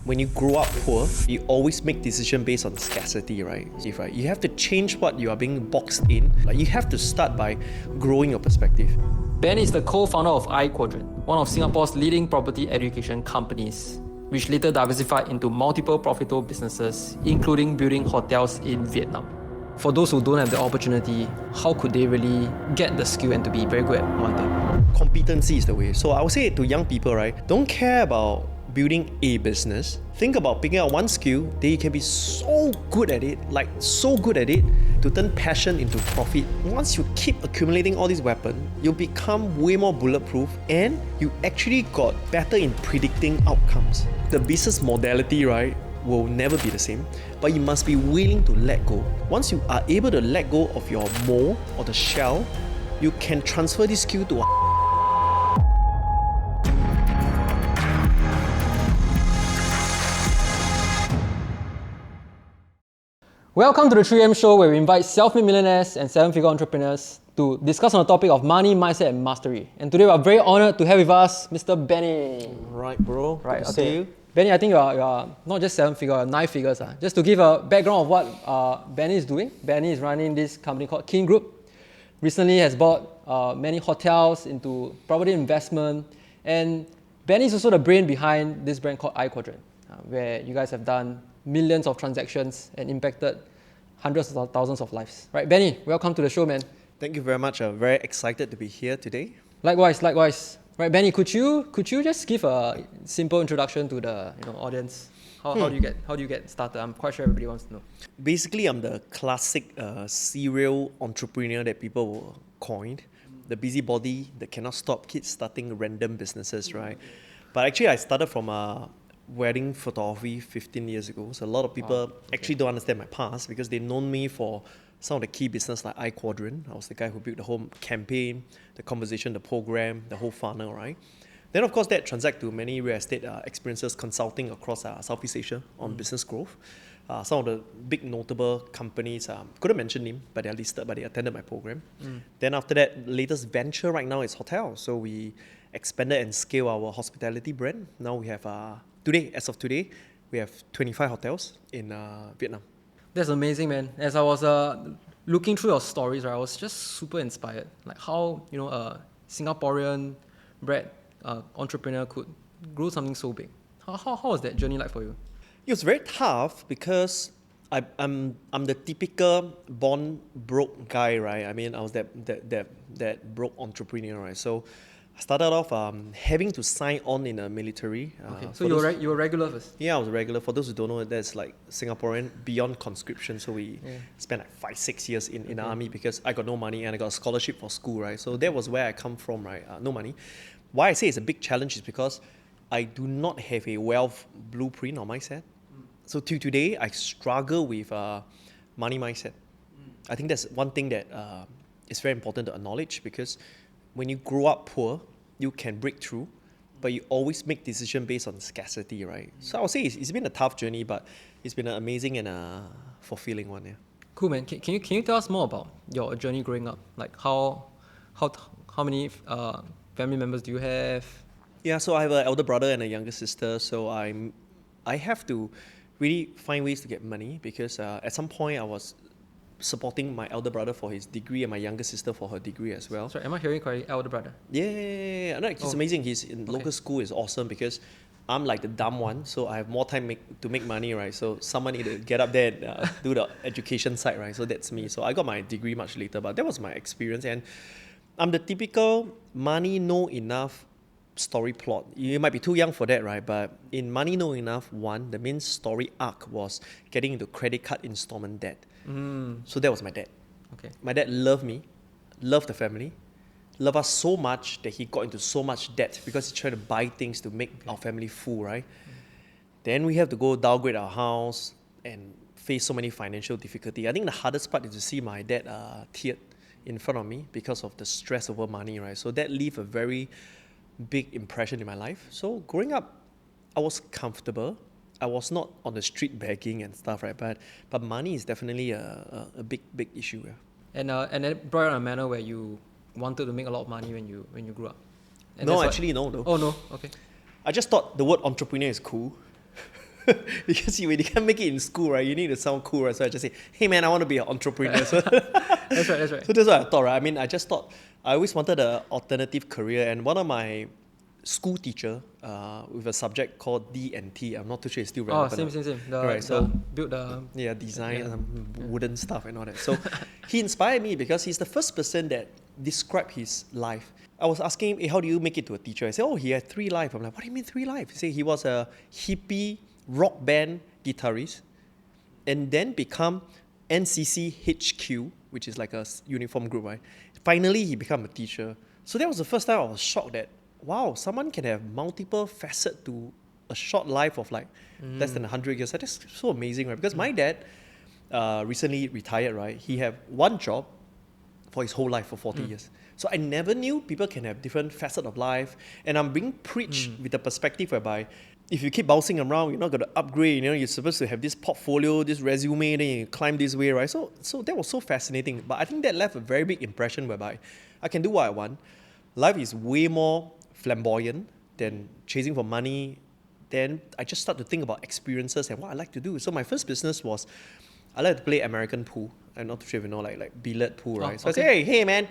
When you grow up poor, you always make decisions based on scarcity, right? You have to change what you are being boxed in. Like you have to start by growing your perspective. Ben is the co-founder of I Quadrant, one of Singapore's leading property education companies, which later diversified into multiple profitable businesses, including building hotels in Vietnam. For those who don't have the opportunity, how could they really get the skill and to be very good at one thing? Competency is the way. So I would say to young people, right, don't care about building a business. Think about picking out one skill that you can be so good at it, to turn passion into profit. Once you keep accumulating all these weapons, you'll become way more bulletproof and you actually got better in predicting outcomes. The business modality, right, will never be the same, but you must be willing to let go. Once you are able to let go of your mold or the shell, you can transfer this skill to Welcome to the 3M show, where we invite self-made millionaires and seven-figure entrepreneurs to discuss on the topic of money, mindset, and mastery. And today we are very honored to have with us Mr. Benny. Right, bro. Right, Good to see you. Benny, I think you are not just seven-figure, nine figures. Just to give a background of what Benny is doing. Benny is running this company called King Group. Recently has bought many hotels into property investment. And Benny is also the brain behind this brand called I Quadrant, where you guys have done millions of transactions and impacted hundreds of thousands of lives. Right, Benny, welcome to the show, man. Thank you very much. I'm very excited to be here today. Likewise. Right, Benny, could you just give a simple introduction to the audience? How do you get started? I'm quite sure everybody wants to know. Basically, I'm the classic serial entrepreneur that people coined. The busybody that cannot stop, keeps starting random businesses, right? But actually, I started from wedding photography 15 years ago. So a lot of people actually don't understand my past because they've known me for some of the key business like I Quadrant. I was the guy who built the whole campaign, the conversation, the program, the whole funnel, right? Then of course that transact to many real estate experiences consulting across Southeast Asia on business growth. Some of the big notable companies, couldn't mention them, but they're listed, but they attended my program. Then after that, latest venture right now is hotel. So we expanded and scaled our hospitality brand. Now we have as of today, we have 25 hotels in Vietnam. That's amazing, man. As I was looking through your stories, right, I was just super inspired. Like how a Singaporean bred entrepreneur could grow something so big. How was that journey like for you? It was very tough because I'm the typical born broke guy, right? I mean, I was that broke entrepreneur, right? So I started off having to sign on in the military. Okay, so you were regular first? Yeah, I was regular. For those who don't know, that's like Singaporean beyond conscription. So we spent like 5-6 years in the army because I got no money and I got a scholarship for school, right? So that was where I come from, right? No money. Why I say it's a big challenge is because I do not have a wealth blueprint or mindset. So till today, I struggle with money mindset. I think that's one thing that is very important to acknowledge because when you grow up poor, you can break through, but you always make decisions based on scarcity, right? So I would say it's been a tough journey, but it's been an amazing and fulfilling one. Yeah. Cool, man. Can you tell us more about your journey growing up? Like how many family members do you have? Yeah, so I have an elder brother and a younger sister. So I have to really find ways to get money because at some point I was supporting my elder brother for his degree and my younger sister for her degree as well. Sorry, am I hearing correctly? Elder brother? Yeah. No, he's amazing. He's in local school. Is awesome because I'm like the dumb one, so I have more time to make money, right? So someone need to get up there and do the education side, right? So that's me. So I got my degree much later, but that was my experience. And I'm the typical money know enough story plot. You might be too young for that, right? But in Money Know Enough 1, the main story arc was getting into credit card installment debt. So that was my dad. Okay. My dad loved me, loved the family, loved us so much that he got into so much debt because he tried to buy things to make our family full, right? Then we have to go downgrade our house and face so many financial difficulty. I think the hardest part is to see my dad teared in front of me because of the stress over money, right? So that left a very big impression in my life. So growing up, I was comfortable. I was not on the street begging and stuff, right? But money is definitely a big issue. Yeah. And it brought on a manner where you wanted to make a lot of money when you grew up. And no, actually no. Oh no, okay. I just thought the word entrepreneur is cool. because when you can't make it in school, right, you need to sound cool, right? So I just say, hey man, I want to be an entrepreneur. So That's right. so that's what I thought, right? I mean, I just thought I always wanted an alternative career, and one of my school teacher with a subject called D&T, I'm not too sure it's still Oh, relevant. same. Right, so build the yeah, design, wooden stuff and all that. So he inspired me because he's the first person that described his life. I was asking him, hey, how do you make it to a teacher? I said, oh, he had 3 lives. I'm like, what do you mean 3 lives? He said he was a hippie rock band guitarist and then become NCC HQ, which is like a uniform group, right? Finally, he became a teacher. So that was the first time I was shocked that, wow, someone can have multiple facets to a short life of like less than 100 years. That is so amazing, right? Because my dad recently retired, right? He had one job for his whole life for 40 years. So I never knew people can have different facets of life. And I'm being preached with the perspective whereby if you keep bouncing around, you're not going to upgrade. You know, you're supposed to have this portfolio, this resume, then you climb this way, right? So that was so fascinating. But I think that left a very big impression whereby I can do what I want. Life is way more flamboyant than chasing for money. Then I just start to think about experiences and what I like to do. So my first business was I like to play American pool. I'm not sure if you know, like billiard pool, right? So I say, hey man,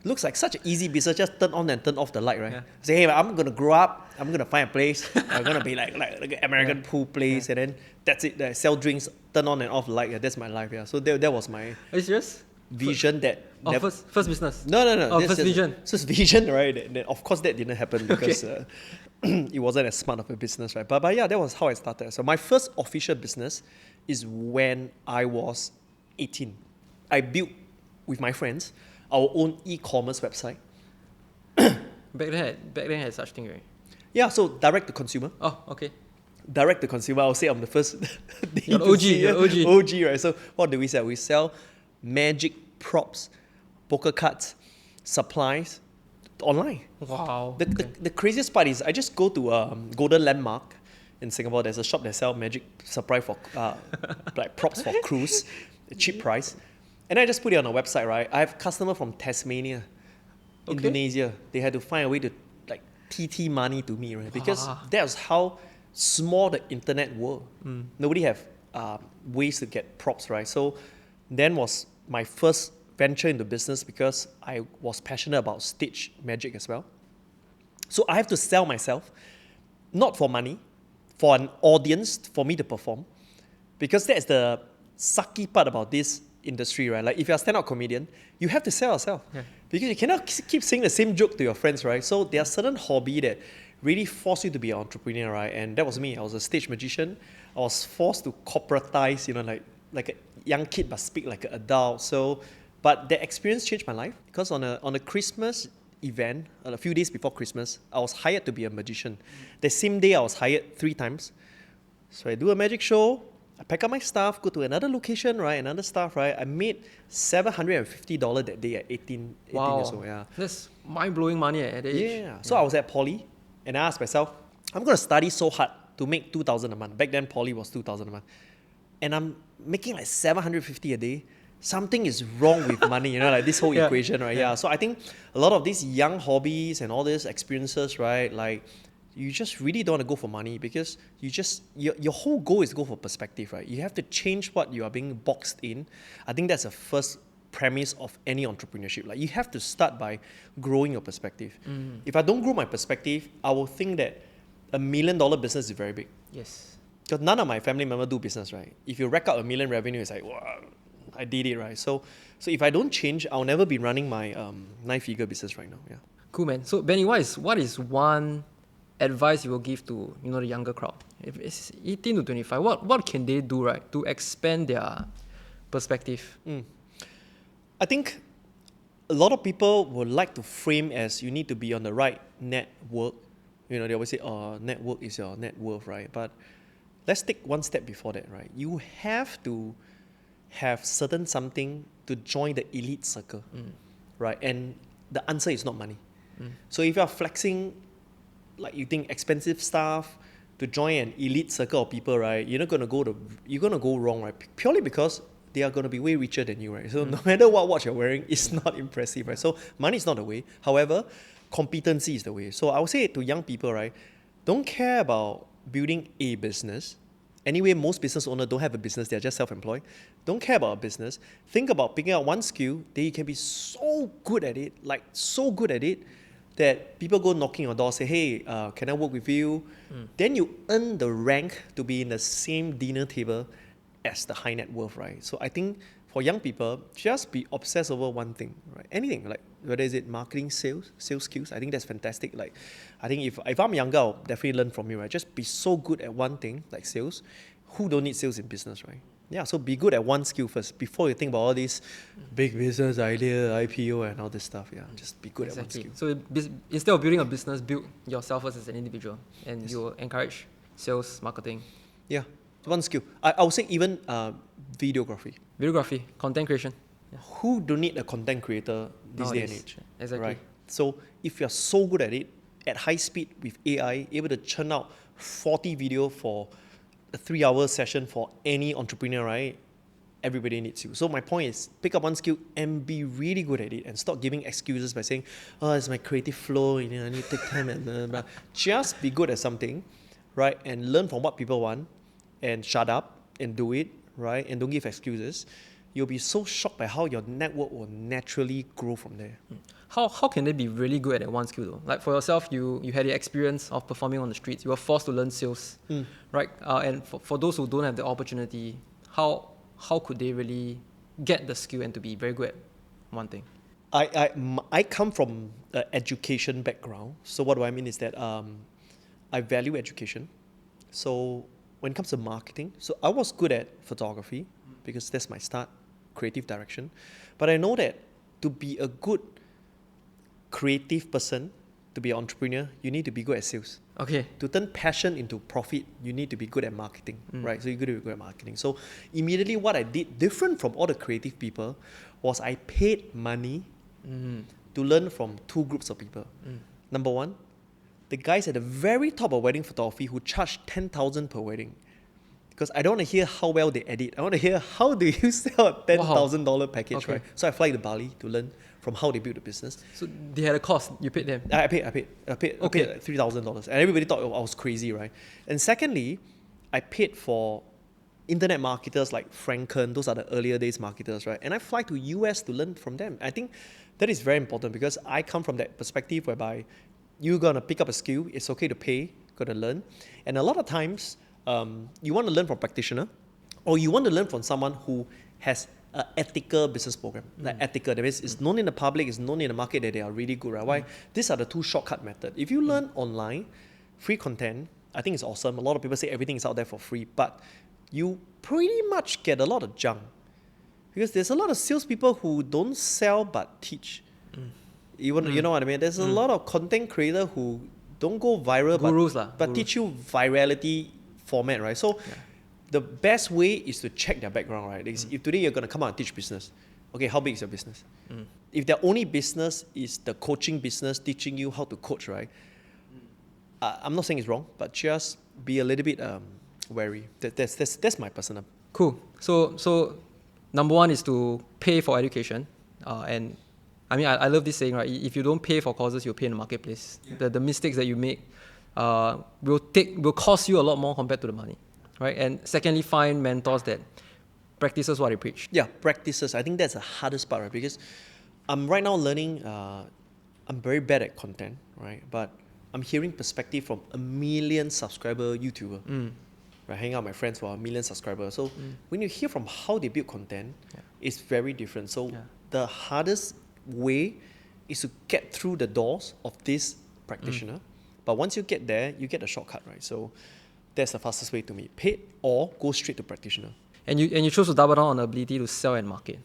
looks like such an easy business. Just turn on and turn off the light, right? Yeah. I say, hey, I'm gonna grow up. I'm gonna find a place. I'm gonna be like an American pool place, and then that's it. I sell drinks, turn on and off the light. Yeah, that's my life. Yeah. So that was my Are you serious? vision. First business. No. Oh, first vision. First vision, right? Of course, that didn't happen because it wasn't as smart of a business, right? But yeah, that was how I started. So my first official business is when I was 18. I built with my friends our own e-commerce website. Back then had such thing, right? Yeah, so direct to consumer. Oh, okay. Direct to consumer, I'll say I'm the first. You're the OG. OG, right? So what do we sell? We sell magic props, poker cards, supplies online. Wow. The craziest part is I just go to Golden Landmark in Singapore. There's a shop that sells magic supply for like props for cruise, a cheap price. And I just put it on a website, right? I have customer from Tasmania, Indonesia. They had to find a way to like TT money to me, right? Because that's how small the internet were. Nobody have ways to get props, right? So then was my first venture into business because I was passionate about stage magic as well. So I have to sell myself, not for money, for an audience, for me to perform. Because that's the sucky part about this industry, right? Like if you're a stand-up comedian, you have to sell yourself. Yeah. Because you cannot keep saying the same joke to your friends, right? So there are certain hobby that really force you to be an entrepreneur, right? And that was me. I was a stage magician. I was forced to corporatize, you know, like a young kid but speak like an adult. So, but that experience changed my life because on a Christmas event, a few days before Christmas, I was hired to be a magician. The same day I was hired 3 times. So I do a magic show, I pack up my stuff, go to another location, right? Another stuff, right? I made $750 that day at 18 years old. Yeah. That's mind-blowing money at that age. Yeah. So I was at Poly and I asked myself, I'm going to study so hard to make $2,000 a month. Back then, Poly was $2,000 a month. And I'm making like $750 a day. Something is wrong with money, you know, like this whole equation, right? Yeah. So I think a lot of these young hobbies and all these experiences, right? Like, you just really don't want to go for money because your whole goal is to go for perspective, right? You have to change what you are being boxed in. I think that's the first premise of any entrepreneurship. Like you have to start by growing your perspective. If I don't grow my perspective, I will think that $1 million business is very big. Yes. Because none of my family members do business, right? If you rack up $1 million revenue, it's like, wow, I did it, right? So if I don't change, I'll never be running my 9-figure business right now. Yeah. Cool, man. So Benny, what is one advice you will give to the younger crowd? If it's 18 to 25, what can they do, right, to expand their perspective? I think a lot of people would like to frame as you need to be on the right network. You know, they always say, network is your net worth, right? But let's take one step before that, right? You have to have certain something to join the elite circle, right? And the answer is not money. So if you're flexing, like you think expensive stuff to join an elite circle of people, right? You're gonna go wrong, right? Purely because they are gonna be way richer than you, right? So no matter what watch you're wearing, it's not impressive, right? So money is not the way. However, competency is the way. So I would say to young people, right? Don't care about building a business. Anyway, most business owners don't have a business, they're just self-employed. Don't care about a business. Think about picking out one skill that you can be so good at it, like so good at it, that people go knocking your door, say, hey, can I work with you? Then you earn the rank to be in the same dinner table as the high net worth, right? So I think for young people, just be obsessed over one thing, right? Anything, like whether is it marketing, sales skills, I think that's fantastic. Like, I think if I'm younger, I'll definitely learn from you, right? Just be so good at one thing, like sales. Who don't need sales in business, right? Yeah, so be good at one skill first before you think about all these big business idea, IPO, and all this stuff. Yeah, just be good at one skill. So instead of building a business, build yourself first as an individual, and you will encourage sales, marketing. Yeah, one skill. I would say even videography. Videography, content creation. Who don't need a content creator this day and Nowadays. age? Exactly. Right. So if you're so good at it, at high speed with AI, able to churn out 40 video for a 3-hour session for any entrepreneur, right? Everybody needs you. So my point is, pick up one skill and be really good at it, and stop giving excuses by saying, "Oh, it's my creative flow. I need to take time and blah, blah." Just be good at something, right? And learn from what people want, and shut up and do it, right? And don't give excuses. You'll be so shocked by how your network will naturally grow from there. How can they be really good at one skill though? Like for yourself, you had the experience of performing on the streets. You were forced to learn sales, right? And for those who don't have the opportunity, how could they really get the skill and to be very good at one thing? I come from an education background. So what do I mean is that I value education. So when it comes to marketing, so I was good at photography because that's my start, creative direction. But I know that to be a good creative person, to be an entrepreneur, you need to be good at sales. Okay. To turn passion into profit, you need to be good at marketing, right? So you got to be good at marketing. So immediately what I did different from all the creative people was I paid money to learn from two groups of people. Number one, the guys at the very top of wedding photography who charge 10,000 per wedding. Because I don't want to hear how well they edit. I want to hear how do you sell a $10,000 package, Okay. right? So I fly to Bali to learn from how they build the business. So they had a cost. You paid them. I paid like $3,000, and everybody thought I was crazy, right? And secondly, I paid for internet marketers like Franken. Those are the earlier days marketers, right? And I fly to US to learn from them. I think that is very important because I come from that perspective whereby you're gonna pick up a skill. It's okay to pay, gotta learn, and a lot of times you want to learn from practitioner, or you want to learn from someone who has an ethical business program. Like ethical, that means it's known in the public, it's known in the market that they are really good, right? Why? These are the two shortcut methods. If you learn online, free content, I think it's awesome. A lot of people say everything is out there for free, but you pretty much get a lot of junk. Because there's a lot of salespeople who don't sell but teach. You know what I mean? There's a lot of content creators who don't go viral but teach you virality format, right? So the best way is to check their background, right? If today you're going to come out and teach business, okay, how big is your business? If their only business is the coaching business, teaching you how to coach, right? I'm not saying it's wrong, but just be a little bit wary. That's my personal. Cool. So number one is to pay for education, and I mean I love this saying, right? If you don't pay for courses, you'll pay in the marketplace. The mistakes that you make will cost you a lot more compared to the money, right? And secondly, find mentors that practices what they preach. Yeah, practices. I think that's the hardest part, right? Because I'm right now learning. I'm very bad at content, right? But I'm hearing perspective from a 1 million subscriber YouTuber. Right, hang out with my friends who are 1 million subscribers. So when you hear from how they build content, it's very different. So the hardest way is to get through the doors of this practitioner. But once you get there, you get a shortcut, right? So that's the fastest way to meet. Paid or go straight to practitioner. And you chose to double down on the ability to sell and market.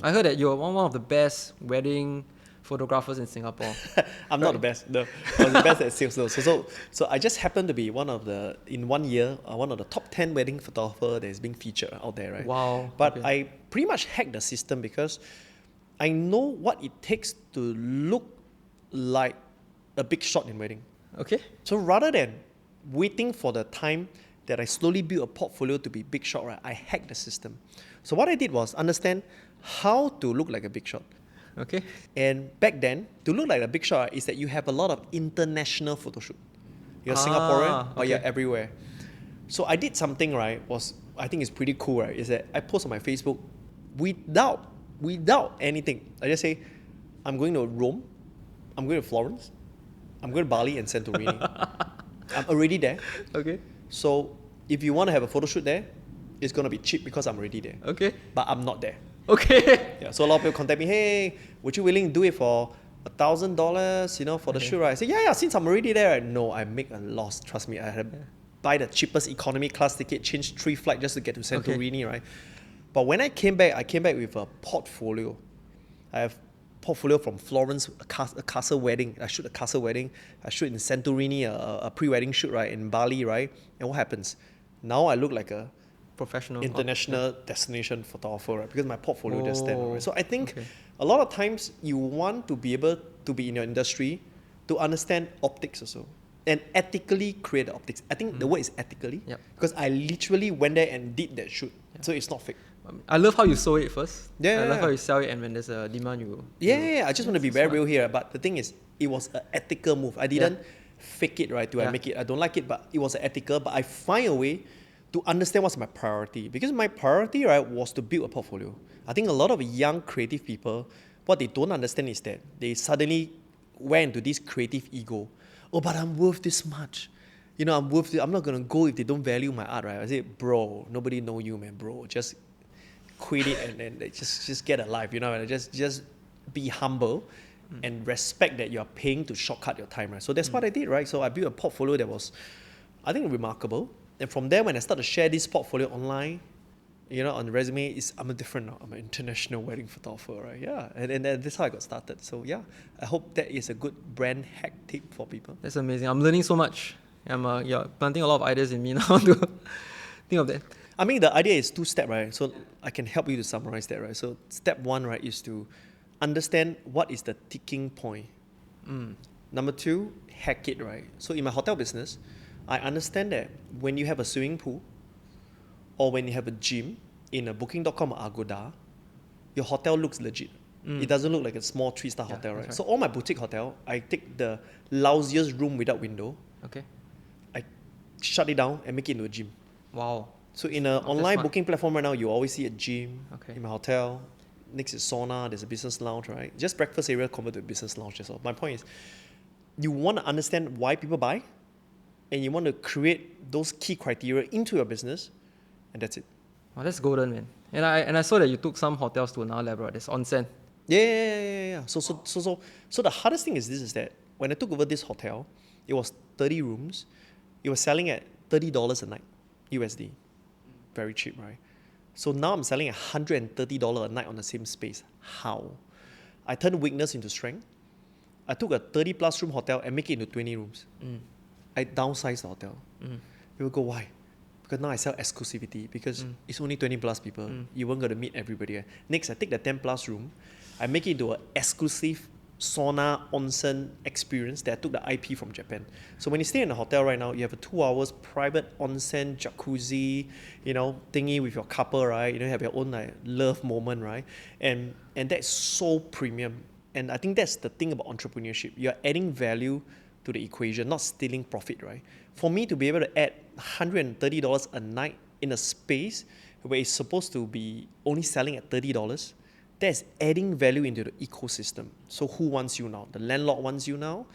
I heard that you're one of the best wedding photographers in Singapore. I'm not the best. No, I was the best at sales though. So I just happened to be one of the top 10 wedding photographer that is being featured out there, right? Wow. But I pretty much hacked the system because I know what it takes to look like a big shot in wedding. Okay. So rather than waiting for the time that I slowly build a portfolio to be big shot, right, I hacked the system. So what I did was understand how to look like a big shot. Okay. And back then, to look like a big shot is that you have a lot of international photo shoot. You're Singaporean, but you're everywhere. So I did something, right, I think it's pretty cool, right, is that I post on my Facebook without anything. I just say, I'm going to Rome, I'm going to Florence, I'm going to Bali and Santorini. I'm already there. Okay. So if you want to have a photo shoot there, it's going to be cheap because I'm already there. Okay. But I'm not there. Okay. Yeah, so a lot of people contact me, hey, would you willing to do it for $1,000, you know, for the shoot, right? I say, yeah, since I'm already there, right? No, I make a loss. Trust me, I had to buy the cheapest economy class ticket, change 3 flights just to get to Santorini, right? But when I came back with a portfolio. I have portfolio from Florence, a castle wedding. I shoot a castle wedding. I shoot in Santorini, a pre-wedding shoot, right, in Bali, right? And what happens? Now I look like a Professional. international destination photographer, right? Because my portfolio just stand, right? So I think Okay. a lot of times you want to be able to be in your industry to understand optics also and ethically create the optics. I think the word is ethically Yep. because I literally went there and did that shoot. So it's not fake. I love how you sew it first. Yeah, I love yeah. how you sell it, and when there's a demand, you. Yeah, I just want to be very real here. But the thing is, it was an ethical move. I didn't fake it, right? I make it? I don't like it, but it was ethical. But I find a way to understand what's my priority. Because my priority, right, was to build a portfolio. I think a lot of young creative people, what they don't understand is that they suddenly went into this creative ego. Oh, but I'm worth this much. You know, I'm worth it. I'm not going to go if they don't value my art, right? I say, bro, nobody know you, man, bro. Just quit it and then just get a life, you know, and just be humble and respect that you're paying to shortcut your time, right? So that's what I did, right? So I built a portfolio that was, I think, remarkable. And from there, when I started to share this portfolio online, you know, on the resume, I'm a different now. I'm an international wedding photographer, right? Yeah, and that's how I got started. So yeah, I hope that is a good brand hack tip for people. That's amazing. I'm learning so much. You're planting a lot of ideas in me now to think of that. I mean, the idea is 2-step, right? So I can help you to summarize that, right? So step 1, right, is to understand what is the ticking point. Number 2, hack it, right? So in my hotel business, I understand that when you have a swimming pool or when you have a gym in a booking.com or Agoda, your hotel looks legit. It doesn't look like a small 3-star hotel, right? right. So all my boutique hotel, I take the lousiest room without window, Okay. I shut it down and make it into a gym. Wow. So in an online smart. booking platform right now, you always see a gym Okay. in my hotel. Next is sauna, there's a business lounge, right? Just breakfast area converted to a business lounge. That's all. My point is, you want to understand why people buy, and you want to create those key criteria into your business, and that's it. Wow, that's golden, man. And I saw that you took some hotels to another level. There's onsen. Yeah. So the hardest thing is this: is that when I took over this hotel, it was 30 rooms. It was selling at $30 a night, USD. Very cheap, right? So now I'm selling $130 a night on the same space. How? I turned weakness into strength. I took a 30 plus room hotel and make it into 20 rooms. I downsized the hotel. People go, why? Because now I sell exclusivity because it's only 20 plus people. You weren't going to meet everybody. Next, I take the 10 plus room. I make it into an exclusive sauna onsen experience that I took the IP from Japan. So when you stay in a hotel right now, you have a 2 hours private onsen jacuzzi, you know, thingy with your couple, right? You know, you have your own like love moment, right? And that's so premium. And I think that's the thing about entrepreneurship. You're adding value to the equation, not stealing profit, right? For me to be able to add $130 a night in a space where it's supposed to be only selling at $30, that's adding value into the ecosystem. So who wants you now? The landlord wants you now.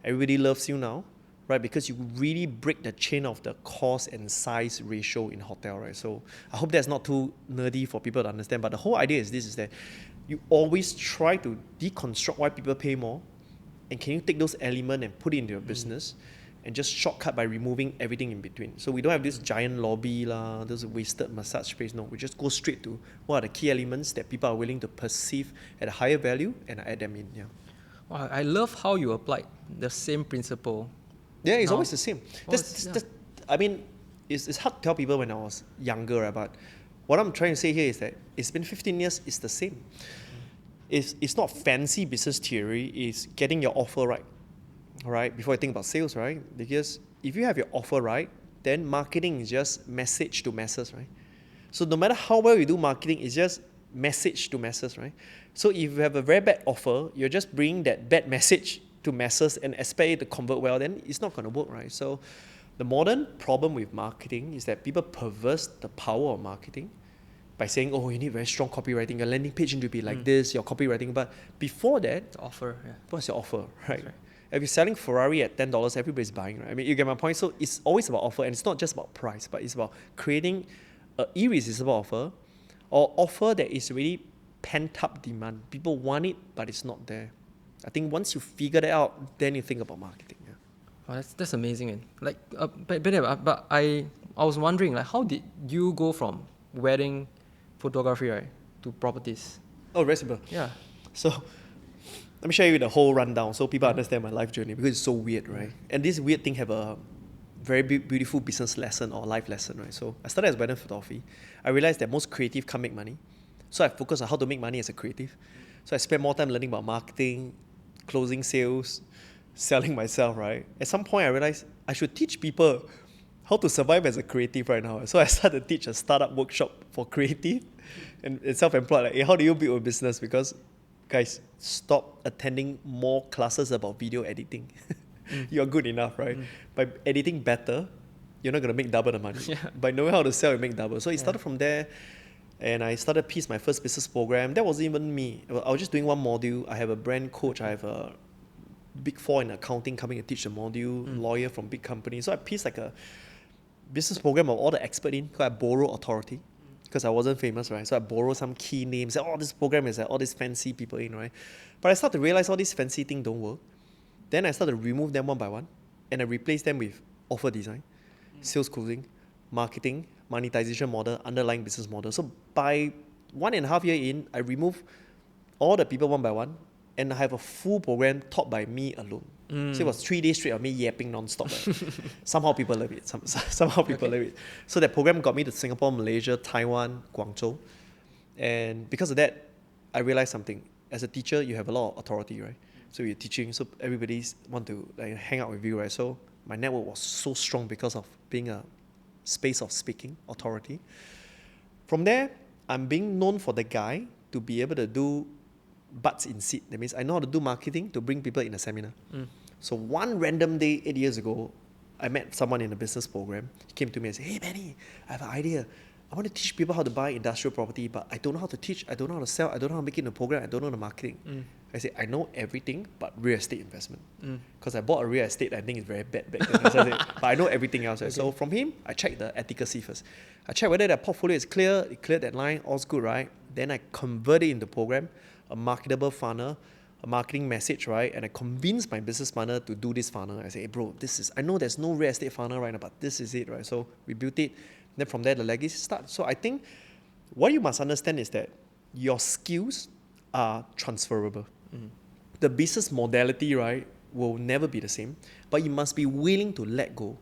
Everybody loves you now, right? Because you really break the chain of the cost and size ratio in hotel, right? So I hope that's not too nerdy for people to understand. But the whole idea is this: is that you always try to deconstruct why people pay more, and can you take those elements and put it into your business, and just shortcut by removing everything in between. So we don't have this giant lobby lah, those wasted massage space. No, we just go straight to what are the key elements that people are willing to perceive at a higher value and add them in. Yeah. Wow, I love how you applied the same principle. Yeah, it's Now- always the same. I mean, it's hard to tell people when I was younger, right? But what I'm trying to say here is that it's been 15 years, it's the same. It's not fancy business theory, it's getting your offer right. All right, before I think about sales, right? Because if you have your offer right, then marketing is just message to masses, right? So no matter how well you do marketing, it's just message to masses, right? So if you have a very bad offer, you're just bringing that bad message to masses and expect it to convert well, then it's not going to work, right? So The modern problem with marketing is that people perverse the power of marketing by saying, oh, you need very strong copywriting, your landing page need to be like this, your copywriting. But before that, The offer, yeah. what's your offer, right? If you're selling Ferrari at $10, everybody's buying, right? I mean, you get my point. So it's always about offer, and it's not just about price, but it's about creating an irresistible offer, or offer that is really pent-up demand. People want it, but it's not there. I think once you figure that out, then you think about marketing. Yeah. Oh, that's amazing, man. Like, but I was wondering, like, how did you go from wedding photography, right, to properties? Oh, very simple. Yeah. So let me share you the whole rundown so people understand my life journey, because it's so weird, right? And this weird thing have a very beautiful business lesson or life lesson, right? So I started as wedding photography. I realized that most creative can't make money. So I focused on how to make money as a creative. So I spent more time learning about marketing, closing sales, selling myself, right? At some point I realized I should teach people how to survive as a creative right now. So I started to teach a startup workshop for creative and self-employed. Like, hey, how do you build a business? Because guys, stop attending more classes about video editing. You're good enough, right? By editing better, you're not going to make double the money. Yeah. By knowing how to sell, you make double. So it started from there, and I started to piece my first business program. That wasn't even me. I was just doing one module. I have a brand coach. I have a big four in accounting coming to teach the module, lawyer from big companies. So I pieced like a business program of all the expert in, because I borrow authority. Because I wasn't famous, right? So I borrow some key names. Say, oh, this program is like all these fancy people in, right? But I started to realize all these fancy things don't work. Then I started to remove them one by one, and I replaced them with offer design, sales closing, marketing, monetization model, underlying business model. So by 1.5 years in, I removed all the people one by one, and I have a full program taught by me alone. So it was 3 days straight of me yapping non-stop. Right? Somehow people love it. Somehow people love it. So that program got me to Singapore, Malaysia, Taiwan, Guangzhou. And because of that, I realized something. As a teacher, you have a lot of authority, right? So you're teaching, so everybody want to like hang out with you, right? So my network was so strong because of being a space of speaking authority. From there, I'm being known for the guy to be able to do butts in seat. That means I know how to do marketing to bring people in a seminar. So one random day, 8 years ago, I met someone in a business program. He came to me and said, hey Benny, I have an idea. I want to teach people how to buy industrial property, but I don't know how to teach, I don't know how to sell, I don't know how to make it in a program, I don't know the marketing. I said, I know everything but real estate investment. Because I bought a real estate, I think it's very bad back then. So I said, but I know everything else. Right? So from him, I checked the efficacy first. I checked whether their portfolio is clear, it cleared that line, all's good, right? Then I convert it into program, a marketable funnel, a marketing message, right? And I convinced my business partner to do this funnel. I said, hey bro, this is, I know there's no real estate funnel right now, but this is it, right? So we built it. Then from there, the legacy starts. So I think what you must understand is that your skills are transferable. The business modality, right, will never be the same, but you must be willing to let go.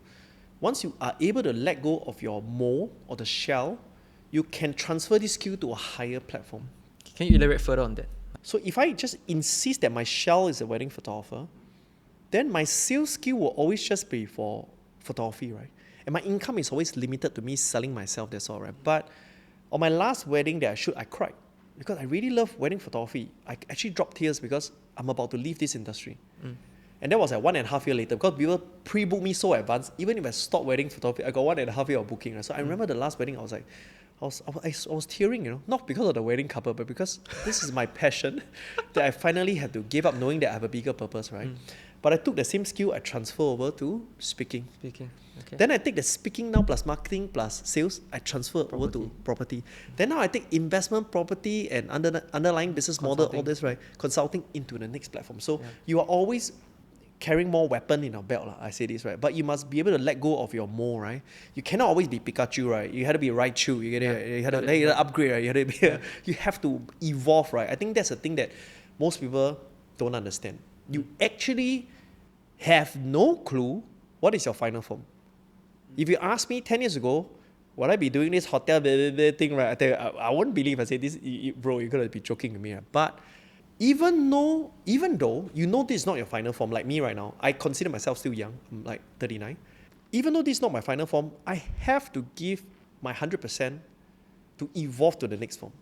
Once you are able to let go of your mold or the shell, you can transfer this skill to a higher platform. Can you elaborate further on that? So if I just insist that my shell is a wedding photographer, then my sales skill will always just be for photography, right? And my income is always limited to me selling myself, that's all, right? But on my last wedding that I shoot, I cried because I really love wedding photography. I actually dropped tears because I'm about to leave this industry. And that was like 1.5 years later because people pre-booked me so advanced. Even if I stop wedding photography, I got 1.5 years of booking. Right? So I remember the last wedding, I was like, I was tearing, you know, not because of the wedding couple, but because this is my passion that I finally had to give up knowing that I have a bigger purpose, right? But I took the same skill, I transfer over to speaking. Okay. Then I take the speaking now plus marketing plus sales, I transfer over to property. Then now I take investment property and underlying business model, all this, right? Consulting into the next platform. So you are always carrying more weapon in your belt, I say this, right? But you must be able to let go of your mold, right? You cannot always be Pikachu, right? You had to be Raichu, you had to upgrade, right? You have to evolve, right? I think that's the thing that most people don't understand. You actually have no clue what is your final form. If you ask me 10 years ago, would I be doing this hotel thing, right? I tell you, I won't believe I say this, bro, you're going to be joking with me. Right? But even though you know this is not your final form, like me right now, I consider myself still young, I'm like 39. Even though this is not my final form, I have to give my 100% to evolve to the next form.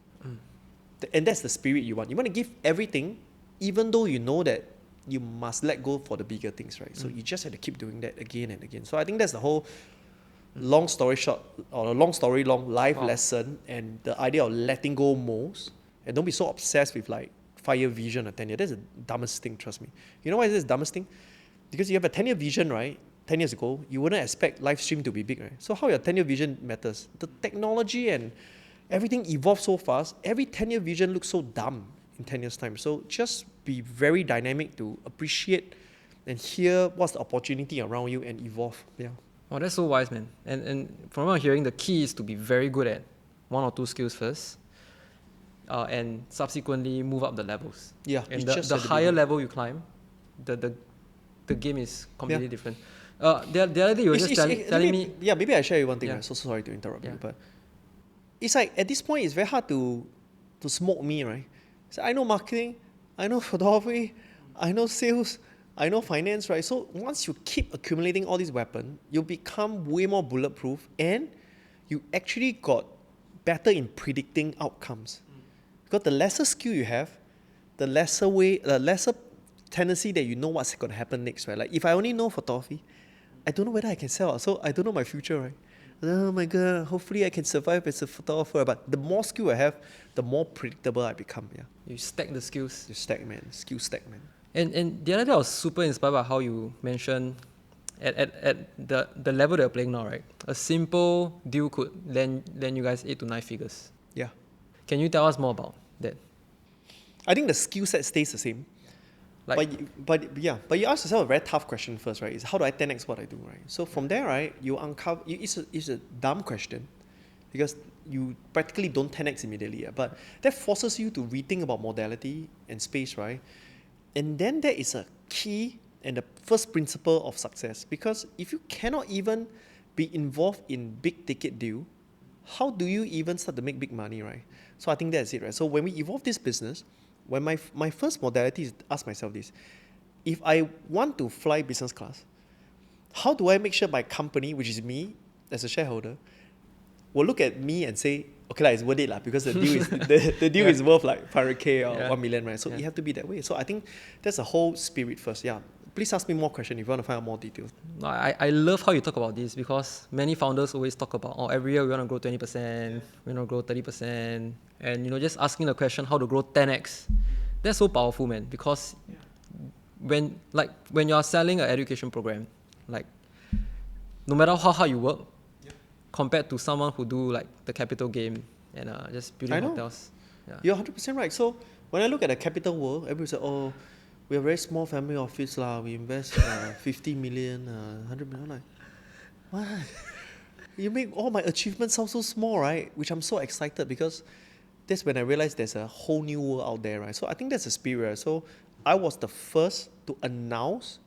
And that's the spirit you want. You want to give everything, even though you know that you must let go for the bigger things, right? So you just have to keep doing that again and again. So I think that's the whole long story short, or a long story long life lesson, and the idea of letting go most, and don't be so obsessed with like 5-year vision or 10-year. That's the dumbest thing, trust me. You know why is this the dumbest thing? Because you have a 10-year vision, right? 10 years ago, you wouldn't expect live stream to be big, right? So how your 10-year vision matters? The technology and everything evolves so fast. Every 10-year vision looks so dumb in 10 years' time. So just be very dynamic to appreciate and hear what's the opportunity around you and evolve. Yeah. Oh, that's so wise, man. And from what I'm hearing, the key is to be very good at 1 or 2 skills first, and subsequently move up the levels. Yeah. And the higher level you climb, the game is completely different. The other day you were just telling me. Yeah, maybe I share you one thing. Yeah. Right? So sorry to interrupt you, Yeah. but it's like at this point it's very hard to smoke me, right? So I know marketing, I know photography, I know sales, I know finance, right? So once you keep accumulating all these weapons, you become way more bulletproof, and you actually got better in predicting outcomes. Because the lesser skill you have, the lesser tendency that you know what's going to happen next, right? Like if I only know photography, I don't know whether I can sell. So I don't know my future, right? Oh my God, hopefully I can survive as a photographer. But the more skill I have, the more predictable I become. Yeah. You stack the skills. You stack, man. Skill stack, man. And the other day I was super inspired by how you mentioned at the level that you're playing now, right? A simple deal could land you guys 8 to 9 figures. Yeah. Can you tell us more about that? I think the skill set stays the same. But you ask yourself a very tough question first, right? Is how do I 10x what I do, right? So from there, right, you uncover. It's a dumb question, because you practically don't 10x immediately. But that forces you to rethink about modality and space, right? And then there is a key and the first principle of success. Because if you cannot even be involved in big ticket deal, how do you even start to make big money, right? So I think that's it, right? So when we evolve this business, when my first modality is ask myself this: if I want to fly business class, how do I make sure my company, which is me as a shareholder, will look at me and say, okay, it's worth it, because the deal is the deal is worth like 500K or 1 million, right? So you have to be that way. So I think that's the whole spirit first. Yeah. Please ask me more questions if you want to find out more details. I love how you talk about this, because many founders always talk about, every year we want to grow 20%, we want to grow 30%, and just asking the question how to grow 10x. That's so powerful, man, because when you are selling an education program, like no matter how hard you work, compared to someone who do like the capital game and just building hotels. Yeah. You're 100% right. So when I look at the capital world, everybody says, oh, we're a very small family office, we invest 50 million, 100 million. Like, what? You make all my achievements sound so small, right? Which I'm so excited, because that's when I realized there's a whole new world out there, right? So I think that's the spirit. So I was the first to announce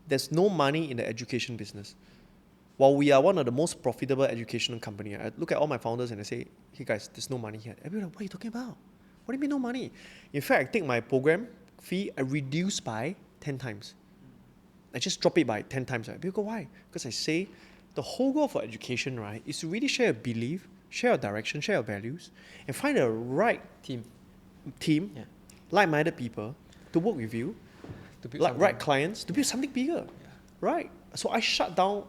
there's no money in the education business. While we are one of the most profitable educational company, I look at all my founders and I say, hey guys, there's no money here. Everybody like, what are you talking about? What do you mean no money? In fact, I take my program fee, I reduce by 10 times. I just drop it by 10 times. Right? People go, why? Because I say the whole goal for education, right, is to really share a belief, share a direction, share your values, and find the right team, like-minded people to work with you, to build right clients, to build something bigger, right? So I shut down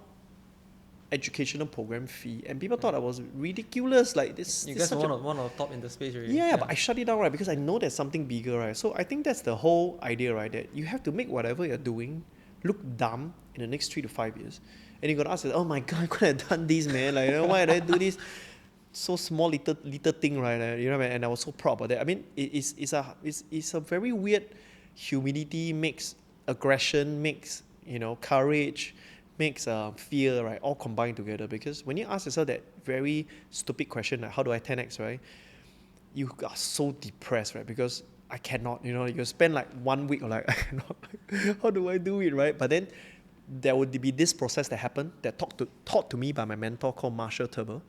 educational program fee, and people thought I was ridiculous. Like this, you guys are one of the top in the space, really. Yeah, but I shut it down, right? Because I know there's something bigger, right? So I think that's the whole idea, right? That you have to make whatever you're doing look dumb in the next 3 to 5 years, and you're gonna ask, oh my God, I could have done this, man. Like, why did I do this? So small little thing, right? And I was so proud about that. I mean, it's a very weird humility mix, aggression mix, courage. Makes fear, right, all combined together. Because when you ask yourself that very stupid question, like how do I 10x, right, you are so depressed, right, because I cannot, you spend like 1 week or like, I cannot, how do I do it, right? But then there would be this process that happened that taught to me by my mentor called Marshall Turber,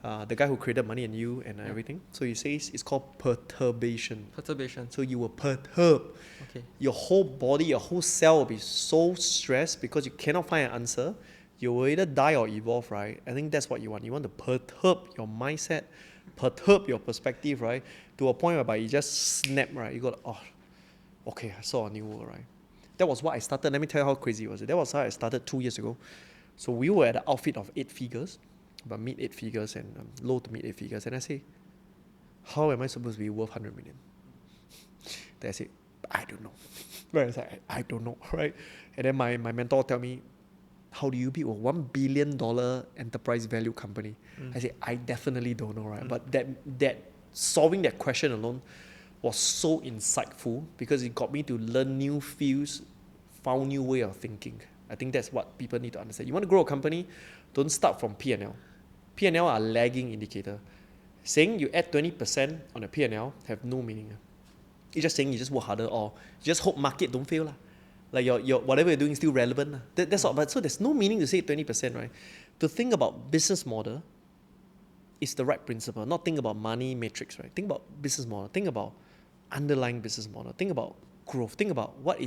the guy who created Money and You and everything. So he says it's called perturbation. So you will perturb. Your whole body, your whole cell will be so stressed because you cannot find an answer. You will either die or evolve, right? I think that's what you want. You want to perturb your mindset, perturb your perspective, right? To a point whereby you just snap, right? You go, okay, I saw a new world, right? That was what I started. Let me tell you how crazy it was. That was how I started 2 years ago. So we were at an outfit of 8 figures, but mid 8 figures and low to mid 8 figures. And I say, how am I supposed to be worth 100 million? Then I say, I don't know. Right? I was like, I don't know, right? And then my mentor tell me, how do you build a $1 billion enterprise value company? I say, I definitely don't know, right? But that solving that question alone was so insightful because it got me to learn new fields, found new way of thinking. I think that's what people need to understand. You want to grow a company, don't start from P&L. P&L are lagging indicator. Saying you add 20% on a P&L have no meaning. It's just saying you just work harder or you just hope market don't fail. Like your whatever you're doing is still relevant. That's all. But so there's no meaning to say 20%, right? To think about business model is the right principle. Not think about money metrics, right? Think about business model. Think about underlying business model. Think about growth. Think about what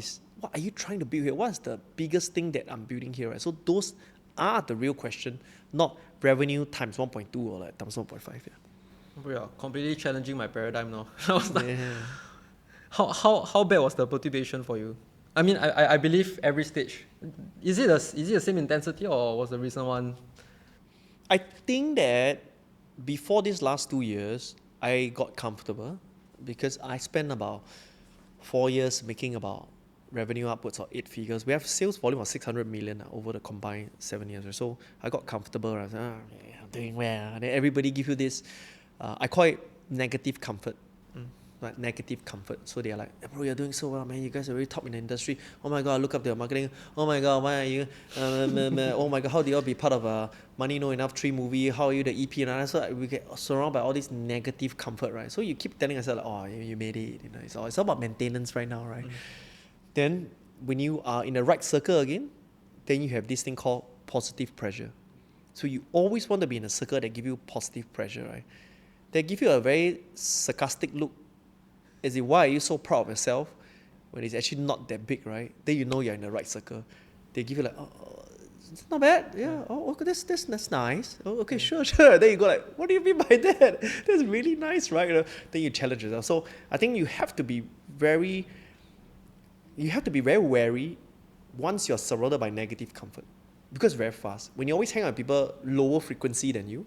are you trying to build here? What's the biggest thing that I'm building here, right? So those are the real question, not revenue times 1.2 or like times 1.5. Yeah, completely challenging my paradigm now. I was like, Yeah. how bad was the motivation for you? I mean, I believe every stage. Is it the same intensity or was the recent one? I think that before these last 2 years, I got comfortable because I spent about 4 years making about revenue upwards of 8 figures. We have sales volume of 600 million over the combined 7 years. So I got comfortable. I was like, okay, I'm doing well. And then everybody give you this, I call it negative comfort. Like negative comfort. So they're like, hey, bro, you're doing so well, man. You guys are really top in the industry. Oh my God, look up their marketing. Oh my God, why are you? Oh my God, how do you all be part of a Money No Enough 3 movie? How are you the EP? And so we get surrounded by all this negative comfort, right? So you keep telling yourself, like, oh, you made it. You know, it's all about maintenance right now, right? Then when you are in the right circle again, then you have this thing called positive pressure. So you always want to be in a circle that give you positive pressure, right? They give you a very sarcastic look. As in, why are you so proud of yourself when it's actually not that big, right? Then you know you're in the right circle. They give you like, oh, it's not bad. Yeah. Oh, okay, that's nice. Oh, okay, sure. Then you go like, what do you mean by that? That's really nice, right? You know, then you challenge yourself. So I think you have to be very wary once you're surrounded by negative comfort. Because very fast. When you always hang out with people lower frequency than you,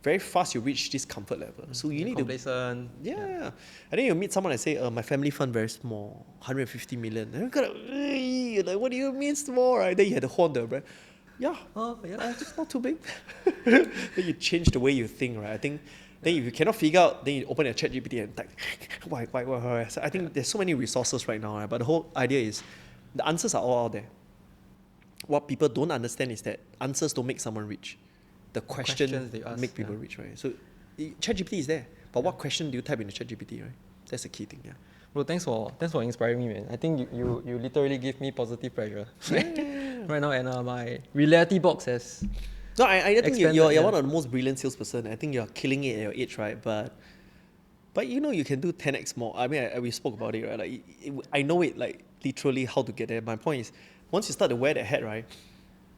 very fast you reach this comfort level. So you need complacent. to... Yeah. And then you meet someone and say, my family fund very small, 150 million. And you're like, what do you mean small, right? Then you had to hold the breath. Yeah, it's not too big. Then you change the way you think, right? I think then if you cannot figure out, then you open your ChatGPT and type, why? So I think there's so many resources right now, right? But the whole idea is the answers are all out there. What people don't understand is that answers don't make someone rich. The question make people rich, right? So ChatGPT is there, but what question do you type into ChatGPT, right? That's the key thing, yeah. Bro, thanks for inspiring me, man. I think you literally give me positive pressure right now, and my reality box has. No, I think you're one of the most brilliant salesperson. I think you're killing it at your age, right? But you know you can do 10x more. I mean, we spoke about it, right? Like I know it like literally how to get there. My point is, once you start to wear that hat, right,